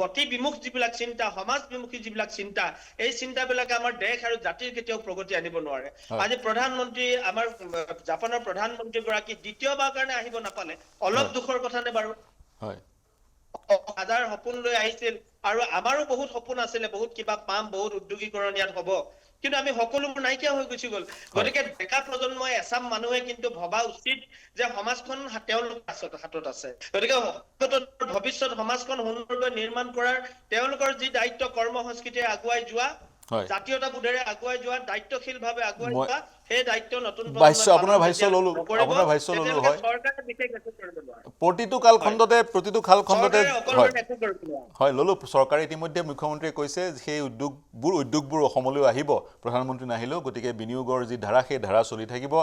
গতি বিমুখ যিবিলাক চিন্তা সমাজ বিমুখী যিবিলাক চিন্তা এই চিন্তাবিলাকে আমাৰ দেশ আৰু জাতিৰ কেতিয়াও প্ৰগতি আনিব নোৱাৰে আজি প্ৰধানমন্ত্ৰী আমাৰ জাপানৰ প্ৰধানমন্ত্ৰী গৰাকী দ্বিতীয়বাৰ কাৰণে আহিব নাপালে অলপ দুখৰ কথা নে বাৰু হয় হাজাৰ সপোন লৈ আহিছিল আৰু আমাৰো বহুত সপোন আছিলে বহুত কিবা পাম বহুত উদ্যোগীকৰণ ইয়াত হ'ব কিন্তু আমি সকলোবোৰ নাইকিয়া হৈ গুচি গ'ল গতিকে ডেকা প্ৰজন্মই এছাম মানুহে কিন্তু ভবা উচিত যে সমাজখন তেওঁলোকৰ হাতত আছে গতিকে ভৱিষ্যত সমাজখন সুন্দৰকৈ নিৰ্মাণ কৰাৰ তেওঁলোকৰ যি দায়িত্ব কৰ্ম সংস্কৃতিৰে আগুৱাই যোৱা জাতীয়তাবোধেৰে আগুৱাই যোৱা দায়িত্বশীলভাৱে আগুৱাই যোৱা সেই দায়িত্ব নতুন আপোনাৰ ভাষ্য ললো হয় চৰকাৰে বিশেষ একো কৰিব নোৱাৰে প্ৰতিটো কালখণ্ডতে হয় ললো চৰকাৰে ইতিমধ্যে মুখ্যমন্ত্ৰীয়ে কৈছে সেই উদ্যোগবোৰ অসমলৈ আহিব প্ৰধানমন্ত্ৰী নাহিলেও গতিকে বিনিয়োগৰ যি ধাৰা সেই ধাৰা চলি থাকিব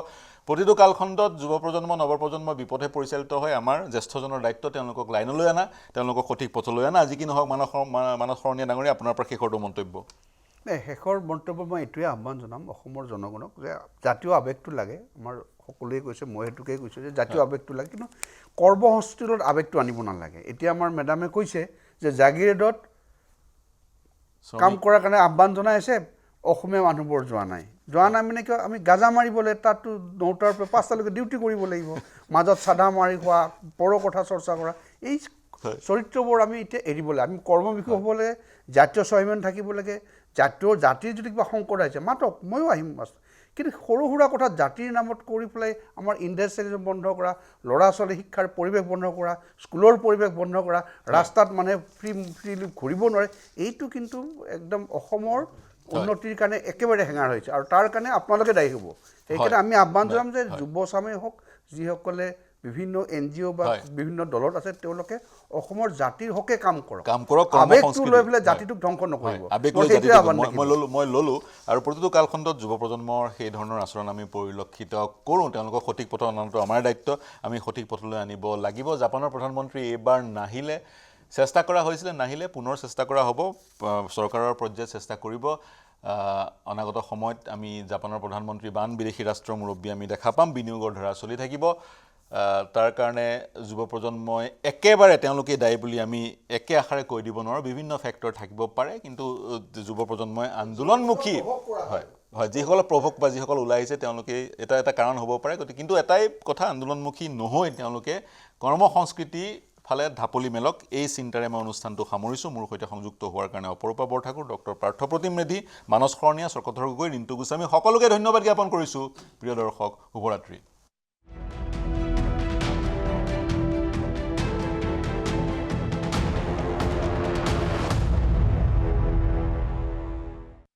প্ৰতিটো কালখণ্ডত যুৱ প্ৰজন্ম নৱপ্ৰজন্ম বিপথে পৰিচালিত হয় আমাৰ জ্যেষ্ঠজনৰ দায়িত্ব তেওঁলোকক লাইনলৈ অনা তেওঁলোকক সঠিক পথলৈ অনা আজি কি নহওক মানস শৰণীয়া ডাঙৰীয়া আপোনাৰ পৰা শেষৰটো মন্তব্য শেষৰ মন্তব্য মই এইটোৱে আহ্বান জনাম অসমৰ জনগণক যে জাতীয় আৱেগটো লাগে আমাৰ সকলোৱে কৈছে মই সেইটোকেই কৈছোঁ যে জাতীয় আৱেগটো লাগে কিন্তু কৰ্মসংস্কৃতিত আৱেগটো আনিব নালাগে এতিয়া আমাৰ মেডামে কৈছে যে জাগিৰোডত কাম কৰাৰ কাৰণে আহ্বান জনাই আছে অসমীয়া মানুহবোৰ যোৱা নাই মানে কিয় আমি গাজা মাৰিবলৈ তাতো 9টাৰ পৰা 5টালৈকে ডিউটি কৰিব লাগিব মাজত চাদা মাৰি খোৱা পৰ কথা চৰ্চা কৰা এই চৰিত্ৰবোৰ আমি এতিয়া এৰিব লাগে আমি কৰ্মবিষয় হ'ব লাগে জাতীয় স্বাভিমান থাকিব লাগে জাতিৰ যদি কিবা সংকট আহিছে মাতক ময়ো আহিম কিন্তু সৰু সুৰা কথা জাতিৰ নামত কৰি পেলাই আমাৰ ইণ্ডাষ্ট্ৰিয়েলিজম বন্ধ কৰা ল'ৰা ছোৱালী শিক্ষাৰ পৰিৱেশ বন্ধ কৰা স্কুলৰ পৰিৱেশ বন্ধ কৰা ৰাস্তাত মানে ফ্ৰীলি ঘূৰিব নোৱাৰে এইটো কিন্তু একদম অসমৰ উন্নতিৰ কাৰণে একেবাৰে হেঙাৰ হৈছে আৰু তাৰ কাৰণে আপোনালোকে দায়ী হ'ব সেইকাৰণে আমি আহ্বান জনাম যে যুৱচামেই হওক যিসকলে বিভিন্ন NGO বা বিভিন্ন দলত আছে তেওঁলোকে অসমৰ জাতিৰ হকে কাম কৰক আৱেগটো লৈ পেলাই জাতিটোক ধ্বংস নকৰিব মই ললো আৰু প্ৰতিটো কালখণ্ডত যুৱ প্ৰজন্মৰ সেই ধৰণৰ আচৰণ আমি পৰিলক্ষিত কৰোঁ তেওঁলোকক সঠিক পথত অনাটো আমাৰ দায়িত্ব আমি সঠিক পথলৈ আনিব লাগিব জাপানৰ প্ৰধানমন্ত্ৰী এইবাৰ নাহিলে চেষ্টা কৰা হৈছিলে নাহিলে পুনৰ চেষ্টা কৰা হ'ব চৰকাৰৰ পৰ্যায়ত চেষ্টা কৰিব অনাগত সময়ত আমি জাপানৰ প্ৰধানমন্ত্ৰী বান বিদেশী ৰাষ্ট্ৰৰ মুৰব্বী আমি দেখা পাম বিনিয়োগৰ ধাৰা চলি থাকিব তাৰ কাৰণে যুৱ প্ৰজন্মই একেবাৰে তেওঁলোকে দায়ী বুলি আমি একে আশাৰে কৈ দিব নোৱাৰোঁ বিভিন্ন ফেক্টৰ থাকিব পাৰে কিন্তু যুৱ প্ৰজন্মই আন্দোলনমুখী হয় যিসকল প্ৰভোক বা যিসকল ওলাই আহিছে তেওঁলোকে এটা কাৰণ হ'ব পাৰে গতিকে কিন্তু এটাই কথা আন্দোলনমুখী নহৈ তেওঁলোকে কৰ্ম সংস্কৃতি ফালে ঢাপলি মেলক এই চিন্তাৰে মই অনুষ্ঠানটো সামৰিছোঁ মোৰ সৈতে সংযুক্ত হোৱাৰ কাৰণে অপৰূপা বৰঠাকুৰ ডক্টৰ পাৰ্থপ্ৰতিম মেধি মানস শৰণীয়া স্বৰ্গধৰ গগৈ ৰিণ্টু গোস্বামী সকলোকে ধন্যবাদ জ্ঞাপন কৰিছোঁ প্ৰিয় দৰ্শক শুভৰাত্ৰি